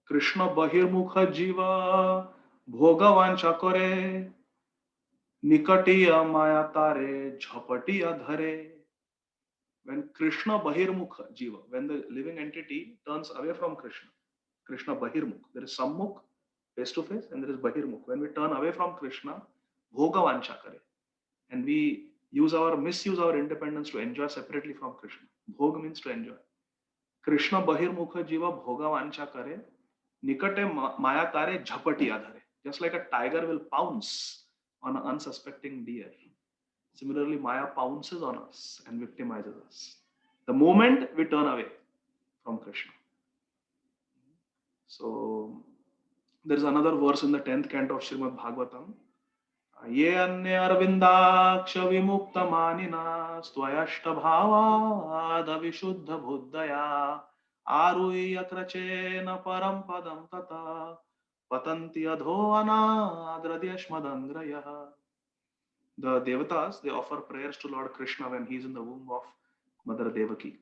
Krishna Bahirmukha Jiva Bhogavancha Kore Nikatiya Maya Tare Jhapatiya Dhare. When Krishna Bahirmukha Jiva, when the living entity turns away from Krishna, Krishna Bahirmukh, there is Sammukh, face to face, and there is Bahirmukh. When we turn away from Krishna, Bhogavancha Kare, and we misuse our independence to enjoy separately from Krishna. Bhog means to enjoy. Krishna Bahirmukha Jiva Bhogavancha Kare Nikate Maya Tare Jhapatiya Dhare. Just like a tiger will pounce on an unsuspecting deer. Similarly, Maya pounces on us and victimizes us the moment we turn away from Krishna. So there is another verse in the 10th canto of Srimad Bhagavatam. Ye anye arvindaksha vimukta manina stvayashta bhavada vishuddha buddhaya aruya krachena param padam tata patanti adho anadradyashmadangraya. The Devatas, they offer prayers to Lord Krishna when he is in the womb of Mother Devaki.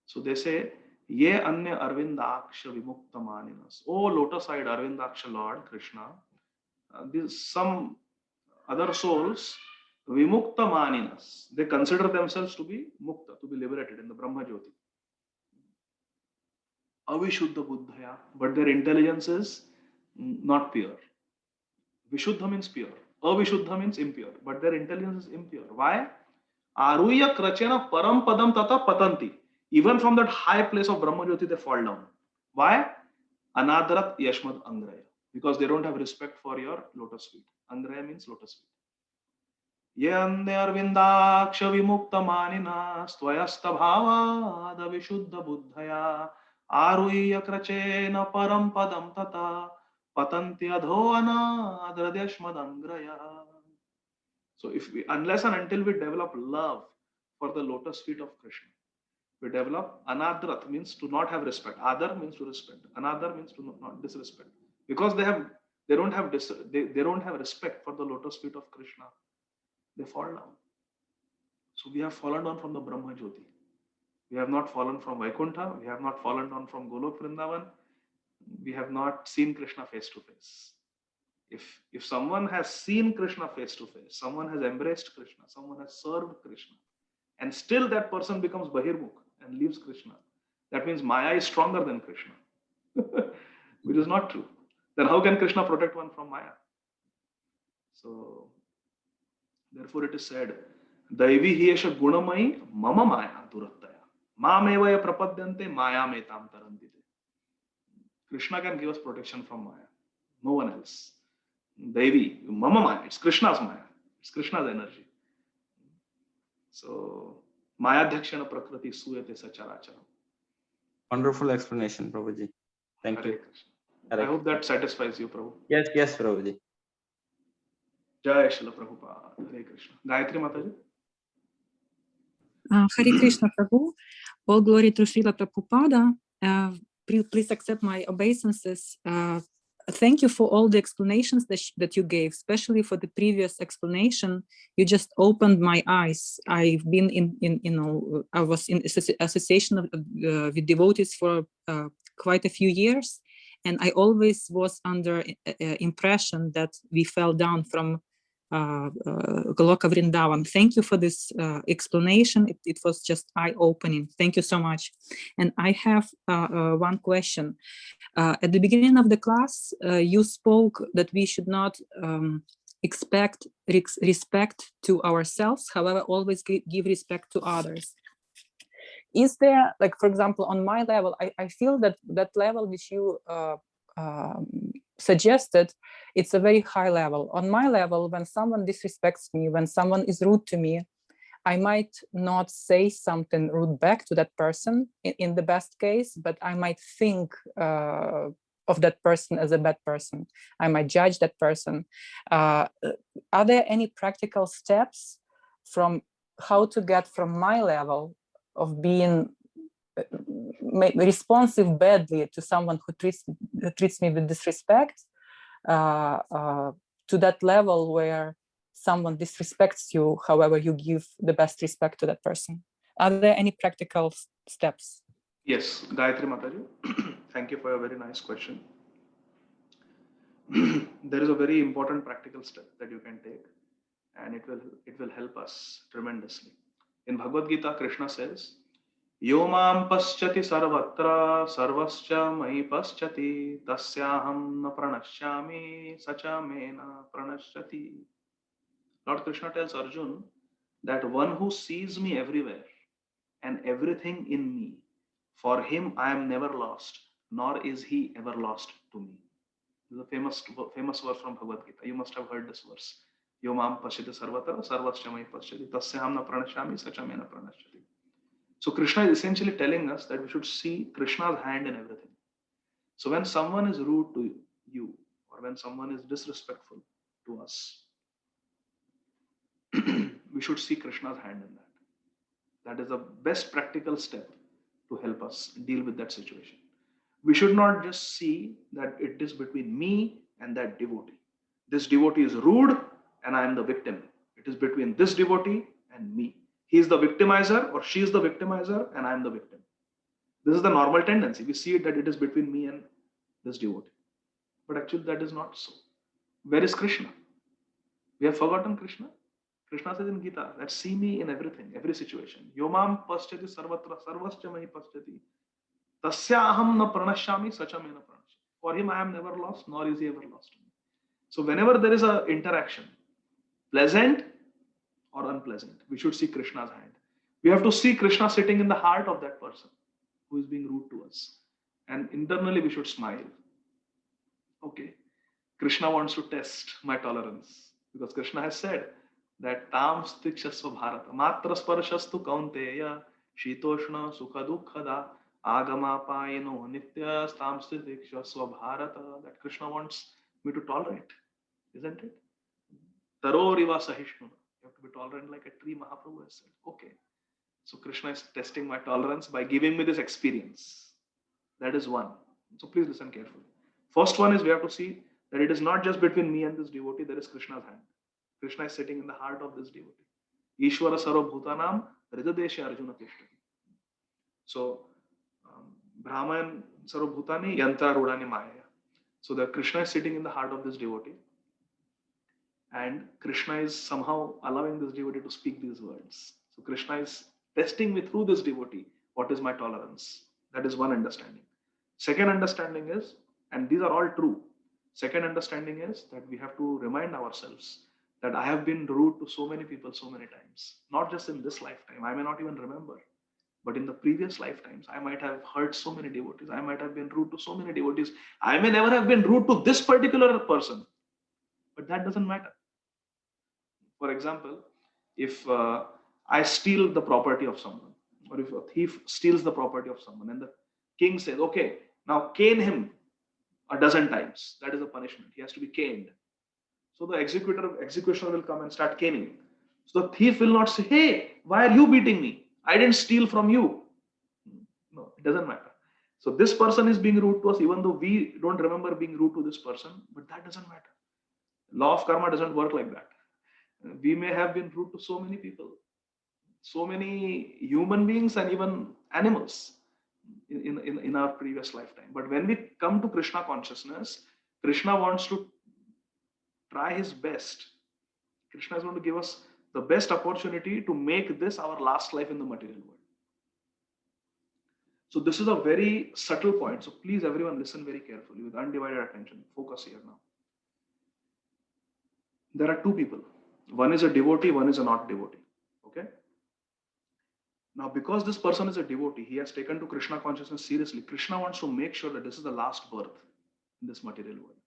So they say, Ye anya arvindaksha vimukta maninas. Oh, lotus-eyed arvindaksha Lord Krishna, some other souls, vimukta maninas, they consider themselves to be mukta, to be liberated in the Brahma Jyoti. Avishuddha buddhaya, but their intelligence is not pure. Vishuddha means pure. Avishuddha means impure, but their intelligence is impure. Why? Aruya krachena param padam tata patanti. Even from that high place of Brahma Jyoti, they fall down. Why? Anadarat yashmad angraya. Because they don't have respect for your lotus feet. Angraya means lotus feet. Ye ande arvindaksha vimukta manina stvayasta bhavada vishuddha buddhaya aruya krachena param padam tata patanti adhoana adradyashmadangraya. So unless and until we develop love for the lotus feet of Krishna, we develop anadrat, means to not have respect. Adar means to respect. Anadar means to not disrespect. Because they don't have respect for the lotus feet of Krishna, they fall down. So we have fallen down from the Brahma Jyoti. We have not fallen from Vaikuntha. We have not fallen down from Golok Vrindavan. We have not seen Krishna face to face. If someone has seen Krishna face to face, someone has embraced Krishna, someone has served Krishna, and still that person becomes Bahirmukh and leaves Krishna, that means Maya is stronger than Krishna, which is not true. Then how can Krishna protect one from Maya? So therefore it is said, Daivi hiyesha gunamai mama maya durattaya mamevaya prapadyante maya metam tarandite. Krishna can give us protection from Maya, no one else. Devi, Mama Maya, it's Krishna's Maya, it's Krishna's energy. So, Maya Dhakshana Prakriti Suyate Sacharacharam. Wonderful explanation, Prabhuji. Thank you. I hope that satisfies you, Prabhu. Yes, Prabhuji. Jai Srila Prabhupada. Hare Krishna. Gayatri Mataji. Hare Krishna, Prabhu. All glory to Srila Prabhupada. Please accept my obeisances. Thank you for all the explanations that you gave, especially for the previous explanation. You just opened my eyes. I've been I was in association with devotees for quite a few years, and I always was under impression that we fell down from Goloka Vrindavan. Thank you for this explanation. It was just eye-opening. Thank you so much. And I have one question. At the beginning of the class, you spoke that we should not expect respect to ourselves, however, always give respect to others. Is there, like, for example, on my level, I feel that level which you suggested, it's a very high level. On my level, when someone disrespects me, when someone is rude to me, I might not say something rude back to that person in the best case, but I might think of that person as a bad person. I might judge that person. Are there any practical steps from how to get from my level of being responsive badly to someone who treats me with disrespect to that level where someone disrespects you, however you give the best respect to that person? Are there any practical steps? Yes, Gayatri Mataji, thank you for a very nice question. There is a very important practical step that you can take, and it will help us tremendously. In Bhagavad Gita, Krishna says, Yo mam paschati sarvatra sarvascha mai paschati tasyaham na pranashyami sacha me na pranashyati. Lord Krishna tells Arjun that one who sees me everywhere and everything in me, for him I am never lost, nor is he ever lost to me. This is a famous verse from Bhagavad Gita. You must have heard this verse. Yo mam paschati sarvatra sarvascha mai paschati tasyaham na pranashyami sacha me na pranashyati. So Krishna is essentially telling us that we should see Krishna's hand in everything. So when someone is rude to you, or when someone is disrespectful to us, we should see Krishna's hand in that. That is the best practical step to help us deal with that situation. We should not just see that it is between me and that devotee. This devotee is rude and I am the victim. It is between this devotee and me. He is the victimizer or she is the victimizer and I am the victim. This is the normal tendency. We see it that it is between me and this devotee. But actually that is not so. Where is Krishna? We have forgotten Krishna. Krishna says in Gita that see me in everything, every situation. Yomam paschati sarvatra sarvascha mahi paschati tasyaham na pranashyami sacha me na pranashyami. For him I am never lost, nor is he ever lost to me. So whenever there is an interaction, pleasant or unpleasant, we should see Krishna's hand. We have to see Krishna sitting in the heart of that person who is being rude to us. And internally we should smile. Okay, Krishna wants to test my tolerance because Krishna has said that tam stikshasva bharata matra sparashastu kaunteya shitoshna sukha dukkhada agama payino nitya tam stikshasva bharata. That Krishna wants me to tolerate, isn't it? Taroriva sahishnuna. You have to be tolerant like a tree, Mahaprabhu has said. Okay. So Krishna is testing my tolerance by giving me this experience. That is one. So please listen carefully. First one is we have to see that it is not just between me and this devotee, there is Krishna's hand. Krishna is sitting in the heart of this devotee. Ishvara sarva bhutanam hridadeshe arjuna tishtati. So Brahman sarva bhutani yantra rudani maya. So the Krishna is sitting in the heart of this devotee. And Krishna is somehow allowing this devotee to speak these words. So Krishna is testing me through this devotee. What is my tolerance? That is one understanding. Second understanding is, and these are all true. Second understanding is that we have to remind ourselves that I have been rude to so many people so many times. Not just in this lifetime. I may not even remember. But in the previous lifetimes, I might have hurt so many devotees. I might have been rude to so many devotees. I may never have been rude to this particular person. But that doesn't matter. For example, if I steal the property of someone, or if a thief steals the property of someone, and the king says, okay, now cane him a dozen times. That is a punishment. He has to be caned. So the executioner will come and start caning. So the thief will not say, hey, why are you beating me? I didn't steal from you. No, it doesn't matter. So this person is being rude to us, even though we don't remember being rude to this person, but that doesn't matter. Law of karma doesn't work like that. We may have been rude to so many people, so many human beings and even animals in our previous lifetime. But when we come to Krishna consciousness, Krishna wants to try his best. Krishna is going to give us the best opportunity to make this our last life in the material world. So this is a very subtle point. So please everyone listen very carefully with undivided attention. Focus here now. There are two people. One is a devotee, one is a not devotee. Okay. Now, because this person is a devotee, he has taken to Krishna consciousness seriously. Krishna wants to make sure that this is the last birth in this material world.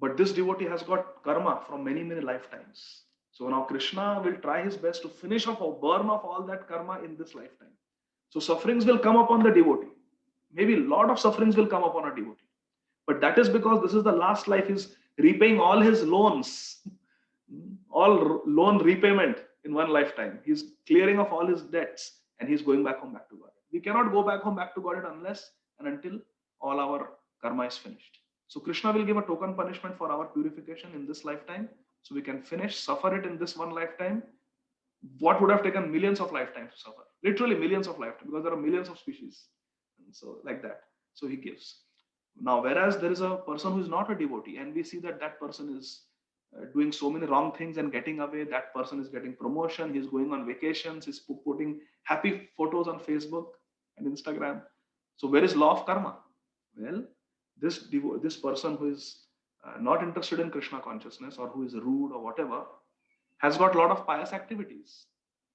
But this devotee has got karma from many, many lifetimes. So now Krishna will try his best to finish off or burn off all that karma in this lifetime. So sufferings will come upon the devotee. Maybe a lot of sufferings will come upon a devotee. But that is because this is the last life. He's repaying all his loans, all loan repayment in one lifetime. He's clearing off all his debts and he's going back home, back to God. We cannot go back home, back to God unless and until all our karma is finished. So Krishna will give a token punishment for our purification in this lifetime. So we can finish, suffer it in this one lifetime. What would have taken millions of lifetimes to suffer? Literally millions of lifetimes, because there are millions of species. And so like that. So he gives. Now, whereas there is a person who is not a devotee, and we see that that person is doing so many wrong things and getting away, that person is getting promotion, he's going on vacations, he's putting happy photos on Facebook and Instagram. So where is law of karma? Well, this person who is not interested in Krishna consciousness, or who is rude or whatever, has got a lot of pious activities.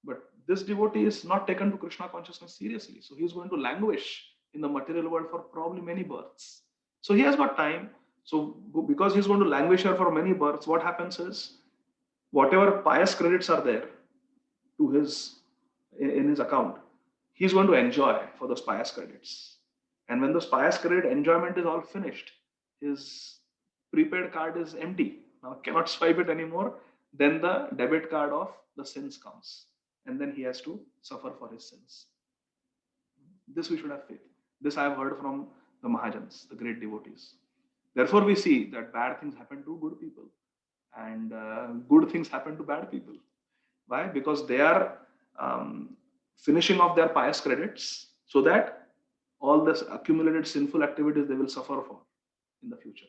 But this devotee is not taken to Krishna consciousness seriously. So he is going to languish in the material world for probably many births. So he has got time. So because he's going to languish here for many births, what happens is whatever pious credits are there to in his account, he's going to enjoy for those pious credits. And when those pious credit enjoyment is all finished, his prepaid card is empty. Now cannot swipe it anymore. Then the debit card of the sins comes. And then he has to suffer for his sins. This we should have faith. This I have heard from the Mahajans, the great devotees. Therefore, we see that bad things happen to good people and good things happen to bad people. Why? Because they are finishing off their pious credits so that all this accumulated sinful activities they will suffer for in the future.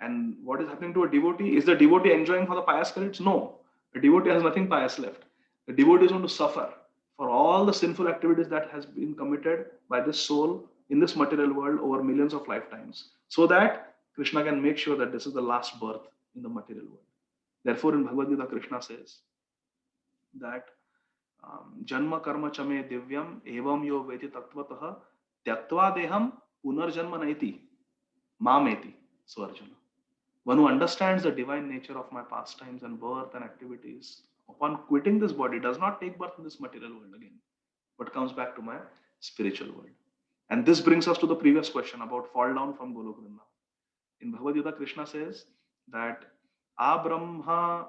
And what is happening to a devotee? Is the devotee enjoying for the pious credits? No. The devotee has nothing pious left. The devotee is going to suffer for all the sinful activities that has been committed by this soul in this material world over millions of lifetimes, so that Krishna can make sure that this is the last birth in the material world. Therefore, in Bhagavad Gita, Krishna says that Janma karma chame divyam evam yo veti tattvataha tyaktva deham punarjanma naiti mameti. So Arjuna, one who understands the divine nature of my pastimes and birth and activities, upon quitting this body, does not take birth in this material world again, but comes back to my spiritual world. And this brings us to the previous question about fall down from Golok Vrindavan. In Bhagavad Gita, Krishna says that Abrahma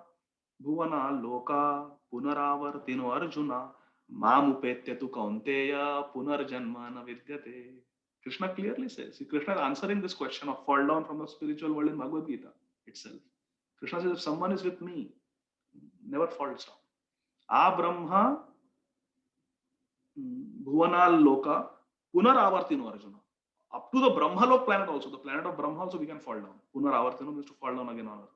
bhuvana loka punaravartino arjuna mamupetya tu kaunteya punarjanma na vidyate. Krishna clearly says, Krishna is answering this question of fall down from the spiritual world in Bhagavad Gita itself. Krishna says, if someone is with me, never falls down. Abrahma bhuvana loka punaravartino arjuna. Up to the Brahmalok planet also, the planet of Brahma also we can fall down. Punaravartino means to fall down again on earth.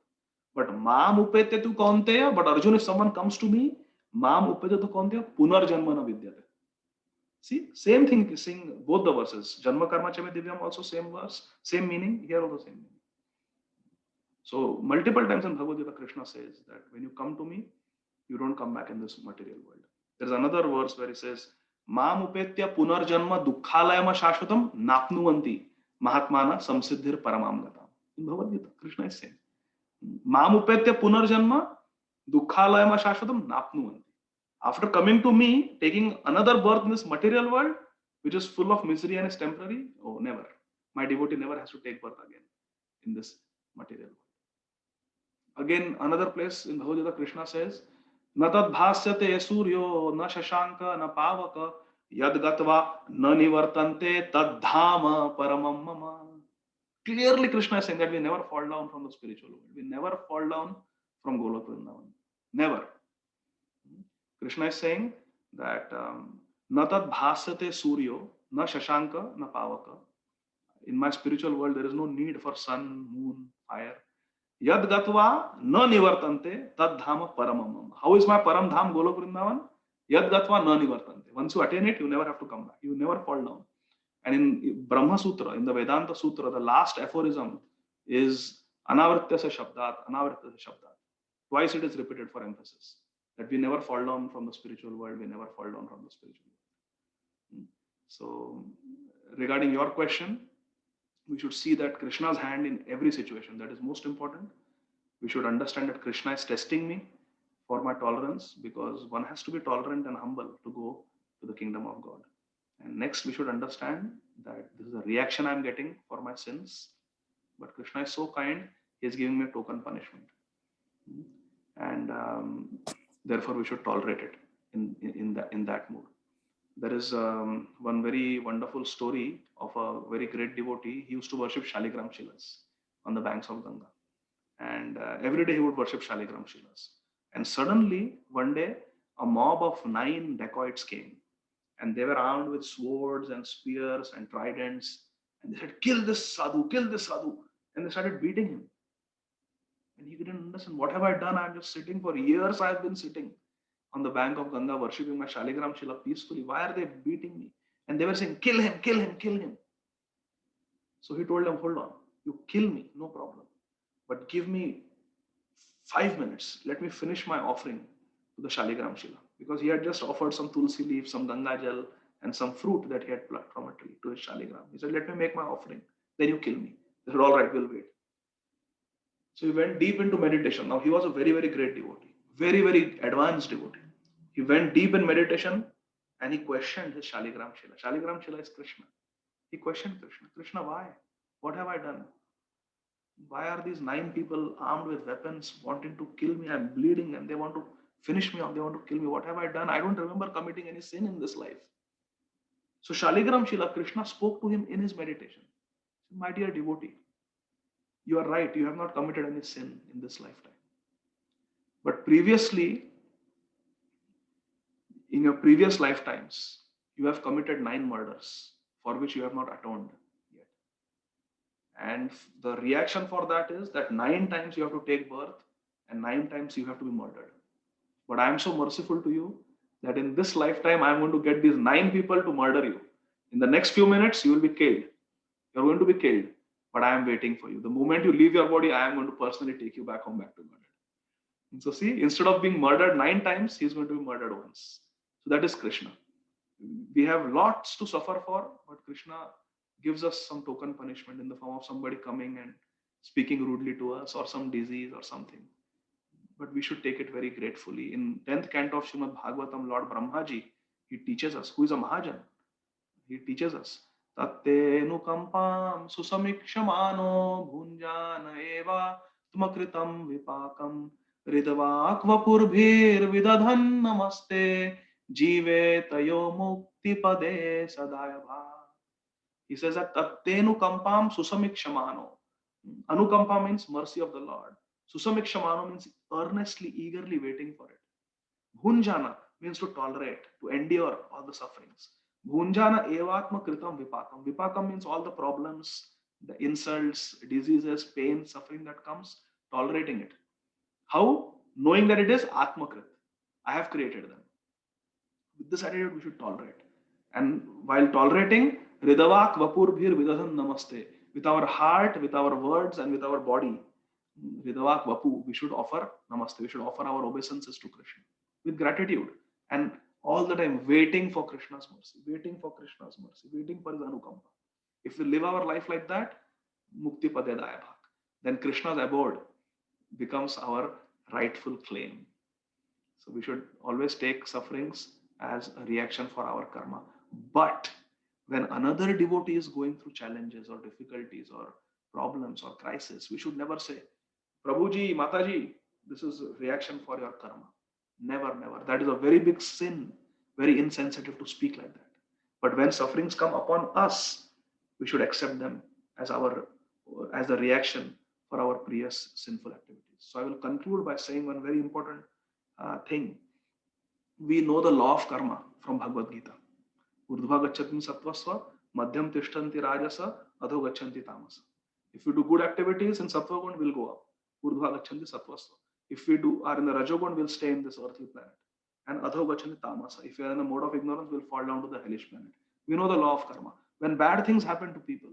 But mam upetetu kaunteya, but Arjuna, if someone comes to me, mam upetetu kaunteya punarjanmana vidyate. See, same thing, sing both the verses. Janma karma chame divyam also same verse, same meaning, here also same meaning. So multiple times in Bhagavad Gita, Krishna says that when you come to me, you don't come back in this material world. There's another verse where he says, Mam upetya punarjanma dukkhalayama shashvatam napnuvanti mahatmana samsiddhir paramam gatam. In Bhagavad Gita, Krishna is saying, Mam upetya punarjanma dukkhalayama shashvatam napnuvanti. After coming to me, taking another birth in this material world, which is full of misery and is temporary, oh, never. My devotee never has to take birth again in this material world. Again, another place in Bhagavad Gita, Krishna says, Na tad bhasyate suryo na shashanka na pavaka yad gatva na nivartante tad dhama paramam mama. Clearly, Krishna is saying that we never fall down from the spiritual world. We never fall down from Golok Vrindavan. Never. Krishna is saying that na tad bhasyate suryo na shashanka na pavaka. In my spiritual world, there is no need for sun, moon, fire. Yad gatva na nivartante tad dhama paramam. How is my param dham Golok Vrindavan? Yad gatva na nivartante. Once you attain it, you never have to come back. You never fall down. And in Brahma Sutra, in the Vedanta Sutra, the last aphorism is Anavrityasya Shabdat, Anavrityasya Shabdat. Twice it is repeated for emphasis. That we never fall down from the spiritual world, we never fall down from the spiritual world. So, regarding your question, we should see that Krishna's hand in every situation. That is most important. We should understand that Krishna is testing me for my tolerance, because one has to be tolerant and humble to go to the kingdom of God. And next, we should understand that this is a reaction I'm getting for my sins. But Krishna is so kind, he is giving me a token punishment. And therefore we should tolerate it in that mood. There is one very wonderful story of a very great devotee. He used to worship Shaligram Shilas on the banks of Ganga. And every day he would worship Shaligram Shilas. And suddenly, one day, a mob of 9 dacoits came. And they were armed with swords and spears and tridents. And they said, kill this sadhu, kill this sadhu. And they started beating him. And he didn't understand, what have I done? I'm just sitting. For years I've been sitting on the bank of Ganga worshipping my Shaligram Shila peacefully. Why are they beating me? And they were saying, kill him, kill him, kill him. So he told them, hold on, you kill me, no problem. But give me 5 minutes. Let me finish my offering to the Shaligram Shila. Because he had just offered some tulsi leaf, some Ganga jal, and some fruit that he had plucked from a tree to his Shaligram. He said, let me make my offering. Then you kill me. They said, all right, we'll wait. So he went deep into meditation. Now he was a very, very great devotee. Very, very advanced devotee. He went deep in meditation and he questioned his Shaligram Shila. Shaligram Shila is Krishna. He questioned Krishna. Krishna, why? What have I done? Why are these 9 people armed with weapons wanting to kill me? I'm bleeding and they want to finish me off. They want to kill me. What have I done? I don't remember committing any sin in this life. So Shaligram Shila, Krishna spoke to him in his meditation. My dear devotee, you are right. You have not committed any sin in this lifetime. But previously, in your previous lifetimes, you have committed 9 murders for which you have not atoned yet. And the reaction for that is that 9 times you have to take birth and 9 times you have to be murdered. But I am so merciful to you that in this lifetime, I am going to get these 9 people to murder you. In the next few minutes, you will be killed. You are going to be killed, but I am waiting for you. The moment you leave your body, I am going to personally take you back home, back to murder. And so see, instead of being murdered 9 times, he is going to be murdered once. So that is Krishna. We have lots to suffer for, but Krishna gives us some token punishment in the form of somebody coming and speaking rudely to us, or some disease or something. But we should take it very gratefully. In 10th canto of Srimad Bhagavatam, Lord Brahmaji, he teaches us, who is a Mahajan, he teaches us, Tatte nukampam susamikshamano bhunjana eva tumakritam vipakam ridavak vapurbhir vidadhan namaste jive tayo mukti pade sadayabha. He says that Tatte nukampam susamikshamano. Anukampa means mercy of the Lord. Susamikshamano means earnestly, eagerly waiting for it. Bhunjana means to tolerate, to endure all the sufferings. Bhunjana evatma kritam vipakam. Vipakam means all the problems, the insults, diseases, pain, suffering that comes, tolerating it. How? Knowing that it is Atmakrit. I have created them. With this attitude, we should tolerate. And while tolerating, Ridavak Vapurbhir Vidadhan Namaste. With our heart, with our words, and with our body, Ridavak Vapu, we should offer Namaste. We should offer our obeisances to Krishna with gratitude. And all the time waiting for Krishna's mercy, waiting for Krishna's mercy, waiting for his Anukampa. If we live our life like that, Mukti Pade Dayabhak, then Krishna's abode becomes our rightful claim. So we should always take sufferings as a reaction for our karma. But when another devotee is going through challenges or difficulties or problems or crisis, we should never say, Prabhuji, Mataji, this is a reaction for your karma. Never, never. That is a very big sin, very insensitive to speak like that. But when sufferings come upon us, we should accept them as the reaction for our previous sinful activities. So I will conclude by saying one very important thing. We know the law of karma from Bhagavad Gita. Urdhva gacchati sattvasva, madhyam tishtanti rajasa, adho gachanti tamasa. If we do good activities in sattva gun, we'll go up. Urdhva gachanti sattvasva. If we are in the rajogun, we'll stay in this earthly planet. And adho gachanti tamasa. If we are in the mode of ignorance, we'll fall down to the hellish planet. We know the law of karma. When bad things happen to people,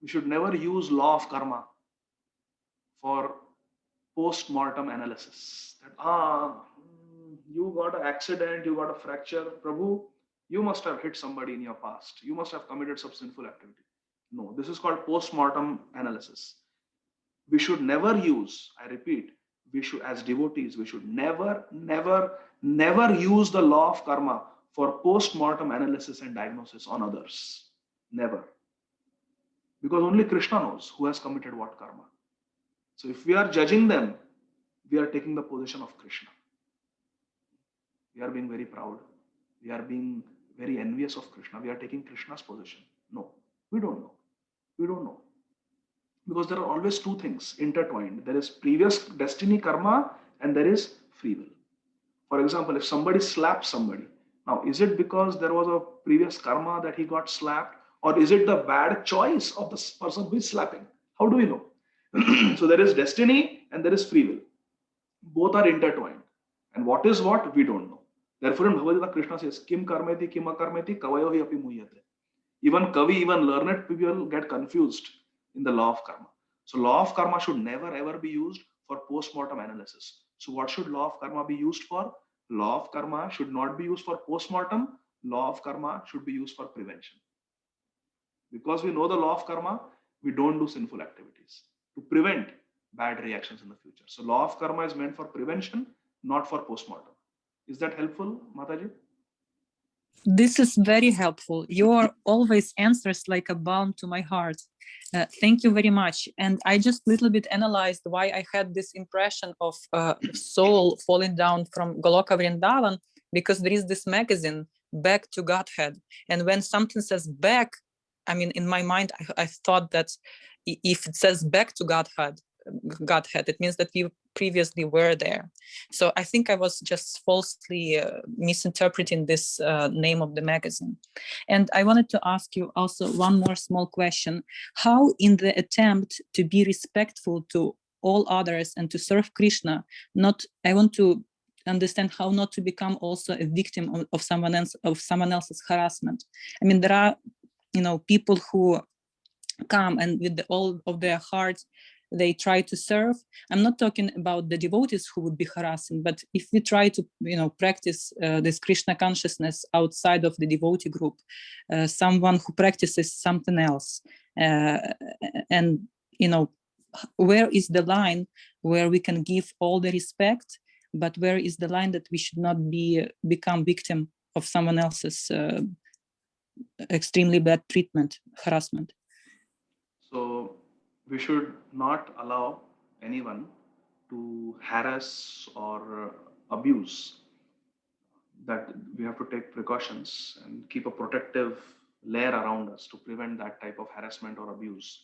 we should never use law of karma for post-mortem analysis. That, you got an accident, you got a fracture, Prabhu, you must have hit somebody in your past. You must have committed some sinful activity. No, this is called post-mortem analysis. We should never use, I repeat, we should, as devotees, we should never, never, never use the law of karma for post-mortem analysis and diagnosis on others. Never. because only Krishna knows who has committed what karma. So if we are judging them, we are taking the position of Krishna. We are being very proud. We are being very envious of Krishna. We are taking Krishna's position. No, we don't know. We don't know. Because there are always two things intertwined. There is previous destiny karma and there is free will. For example, if somebody slaps somebody, now is it because there was a previous karma that he got slapped, or is it the bad choice of the person who is slapping? How do we know? So there is destiny and there is free will. Both are intertwined. And what is what, we don't know. Therefore, in Bhagavad Gita, Krishna says, Kim karmeti, kim akarmeti, kavayo hi api muhyate. Even Kavi, even learned people get confused in the law of karma. So law of karma should never ever be used for post-mortem analysis. So what should law of karma be used for? Law of karma should not be used for post-mortem. Law of karma should be used for prevention. Because we know the law of karma, we don't do sinful activities to prevent bad reactions in the future. So law of karma is meant for prevention, not for post-mortem. Is that helpful, Mataji? This is very helpful. Your always answers like a balm to my heart. Thank you very much. And I just a little bit analyzed why I had this impression of soul falling down from Goloka Vrindavan, because there is this magazine, Back to Godhead. And when something says back, I mean, in my mind, I thought that if it says back to Godhead, it means that we previously were there. So I think I was just falsely misinterpreting this name of the magazine. And I wanted to ask you also one more small question. How, in the attempt to be respectful to all others and to serve Krishna, I want to understand how not to become also a victim of someone else's harassment. I mean, there are, people who come and with all of their heart they try to serve. I'm not talking about the devotees who would be harassing, but if we try to, practice this Krishna consciousness outside of the devotee group, someone who practices something else, and, where is the line where we can give all the respect, but where is the line that we should not become victim of someone else's extremely bad treatment, harassment? So we should not allow anyone to harass or abuse. That we have to take precautions and keep a protective layer around us to prevent that type of harassment or abuse.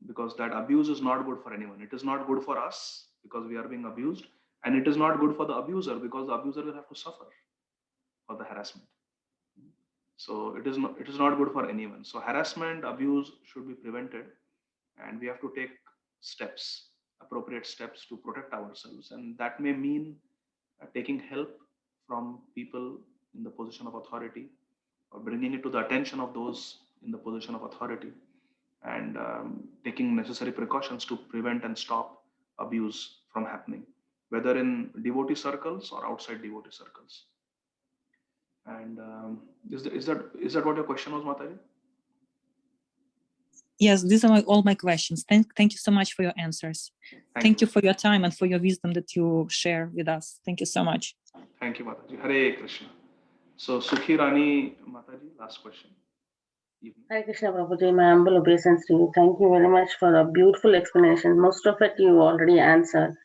Because that abuse is not good for anyone. It is not good for us because we are being abused, and it is not good for the abuser because the abuser will have to suffer for the harassment. So it is not good for anyone. So harassment, abuse should be prevented, and we have to take appropriate steps to protect ourselves. And that may mean taking help from people in the position of authority, or bringing it to the attention of those in the position of authority, and taking necessary precautions to prevent and stop abuse from happening, whether in devotee circles or outside devotee circles. And is that what your question was, Mataji? Yes, these are all my questions. Thank you so much for your answers. Thank you for your time and for your wisdom that you share with us. Thank you so much. Thank you, Mataji. Hare Krishna. So Sukhi Rani Mataji, last question. Hare Krishna Prabhuji, my humble obeisance to you. Thank you very much for a beautiful explanation. Most of it you already answered.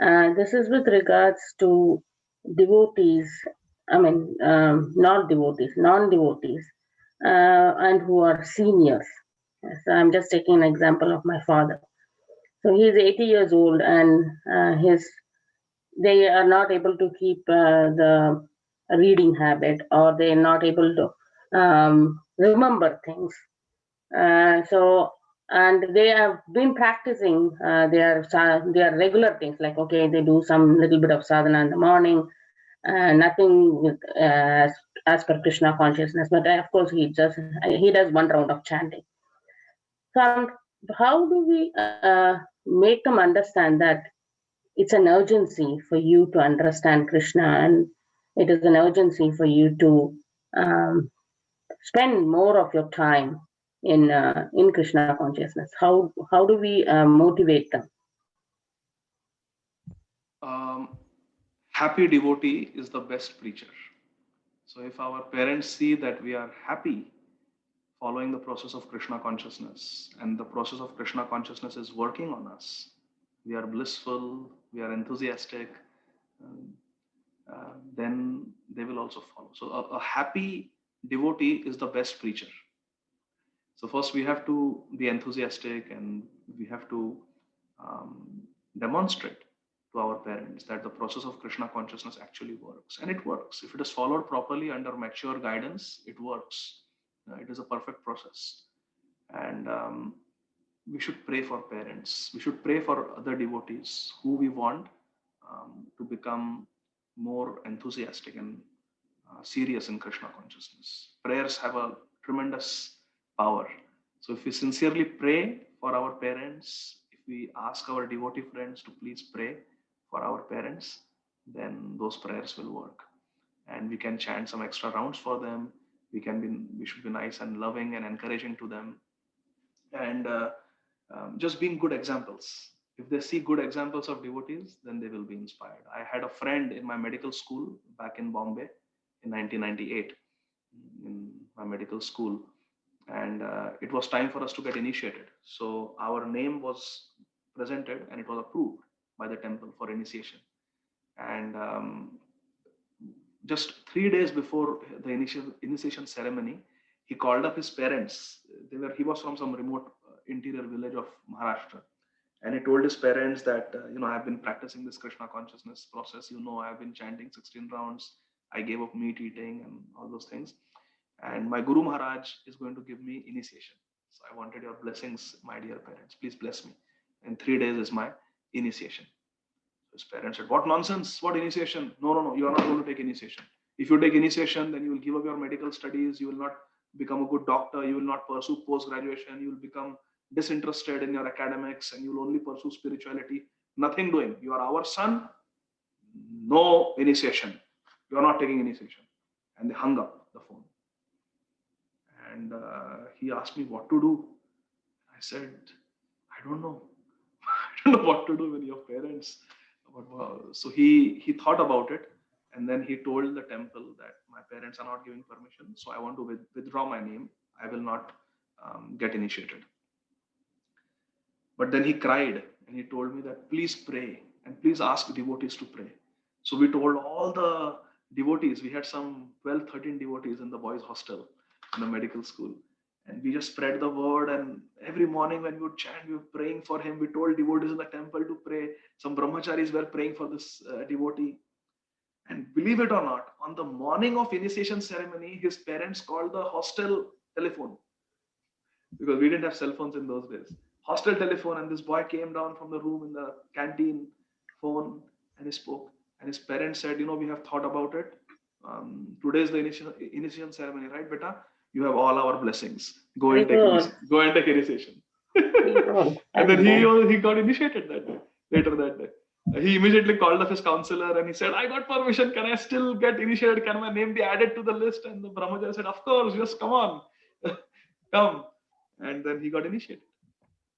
This is with regards to devotees, not devotees, non-devotees, and who are seniors. So I'm just taking an example of my father. So he's 80 years old, and they are not able to keep the reading habit, or they are not able to remember things. And they have been practicing their regular things, like, okay, they do some little bit of sadhana in the morning, nothing with as per Krishna consciousness, but of course he does one round of chanting. So how do we make them understand that it's an urgency for you to understand Krishna, and it is an urgency for you to spend more of your time in Krishna consciousness? How do we motivate them? Happy devotee is the best preacher. So if our parents see that we are happy following the process of Krishna consciousness, and the process of Krishna consciousness is working on us. We are blissful, we are enthusiastic, then they will also follow. So a happy devotee is the best preacher. So first we have to be enthusiastic, and we have to demonstrate to our parents that the process of Krishna consciousness actually works, and it works. If it is followed properly under mature guidance, it works. It is a perfect process. And we should pray for parents. We should pray for other devotees who we want to become more enthusiastic and serious in Krishna consciousness. Prayers have a tremendous power. So if we sincerely pray for our parents, if we ask our devotee friends to please pray for our parents, then those prayers will work. And we can chant some extra rounds for them. We should be nice and loving and encouraging to them. And just being good examples. If they see good examples of devotees, then they will be inspired. I had a friend in my medical school back in Bombay in 1998, in my medical school. And it was time for us to get initiated. So our name was presented and it was approved by the temple for initiation. And just 3 days before the initiation ceremony, he called up his parents. He was from some remote interior village of Maharashtra. And he told his parents that, I've been practicing this Krishna consciousness process. I've been chanting 16 rounds. I gave up meat eating and all those things. And my Guru Maharaj is going to give me initiation. So I wanted your blessings, my dear parents. Please bless me. And 3 days is my initiation. His parents said, what nonsense? What initiation? No, you are not going to take initiation. If you take initiation, then you will give up your medical studies. You will not become a good doctor. You will not pursue post-graduation. You will become disinterested in your academics, and you will only pursue spirituality. Nothing doing. You are our son. No initiation. You are not taking initiation. And they hung up the phone. And he asked me what to do. I said, I don't know. I don't know what to do with your parents. But, wow. So he thought about it, and then he told the temple that my parents are not giving permission, so I want to withdraw my name. I will not get initiated. But then he cried and he told me that please pray and please ask devotees to pray. So we told all the devotees. We had some 12, 13 devotees in the boys' hostel in the medical school. And we just spread the word, and every morning when we would chant, we were praying for him. We told devotees in the temple to pray. Some brahmacharis were praying for this devotee. And believe it or not, on the morning of initiation ceremony, his parents called the hostel telephone, because we didn't have cell phones in those days. Hostel telephone, and this boy came down from the room in the canteen phone, and he spoke. And his parents said, we have thought about it. Today is the initiation ceremony, right, beta? You have all our blessings. Go and take initiation. And then he got initiated that day, later that day. He immediately called up his counselor and he said, I got permission. Can I still get initiated? Can my name be added to the list? And the brahmachari said, of course, just come on. Come. And then he got initiated.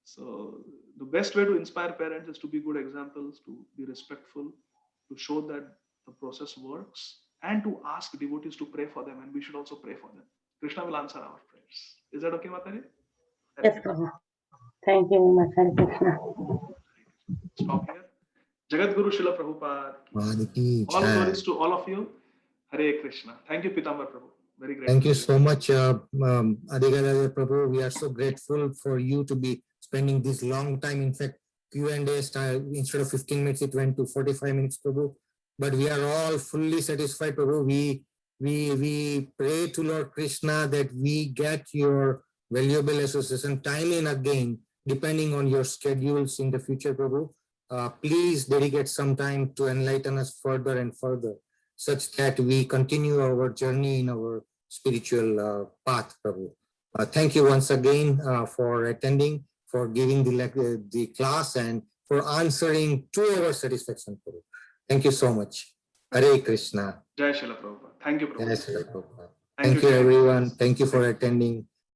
So the best way to inspire parents is to be good examples, to be respectful, to show that the process works, and to ask devotees to pray for them. And we should also pray for them. Krishna will answer our prayers. Is that okay, Mataji? Yes, Prabhu. Thank you very much, Hare Krishna. Stop here. Jagat Guru Srila Prabhupada. All glories to all of you. Hare Krishna. Thank you, Pitambar Prabhu. Very grateful. Thank you so much, Adhikari Prabhu. We are so grateful for you to be spending this long time. In fact, Q&A style, instead of 15 minutes, it went to 45 minutes, Prabhu. But we are all fully satisfied, Prabhu. We pray to Lord Krishna that we get your valuable association time and again, depending on your schedules in the future, Prabhu. Please dedicate some time to enlighten us further and further, such that we continue our journey in our spiritual path, Prabhu. Thank you once again for attending, for giving the class, and for answering to our satisfaction, Prabhu. Thank you so much. Hare Krishna. Jai Srila Prabhupada. Thank you, Prabhupada. Jai Srila Prabhupada. Thank you, everyone. Thank you for attending.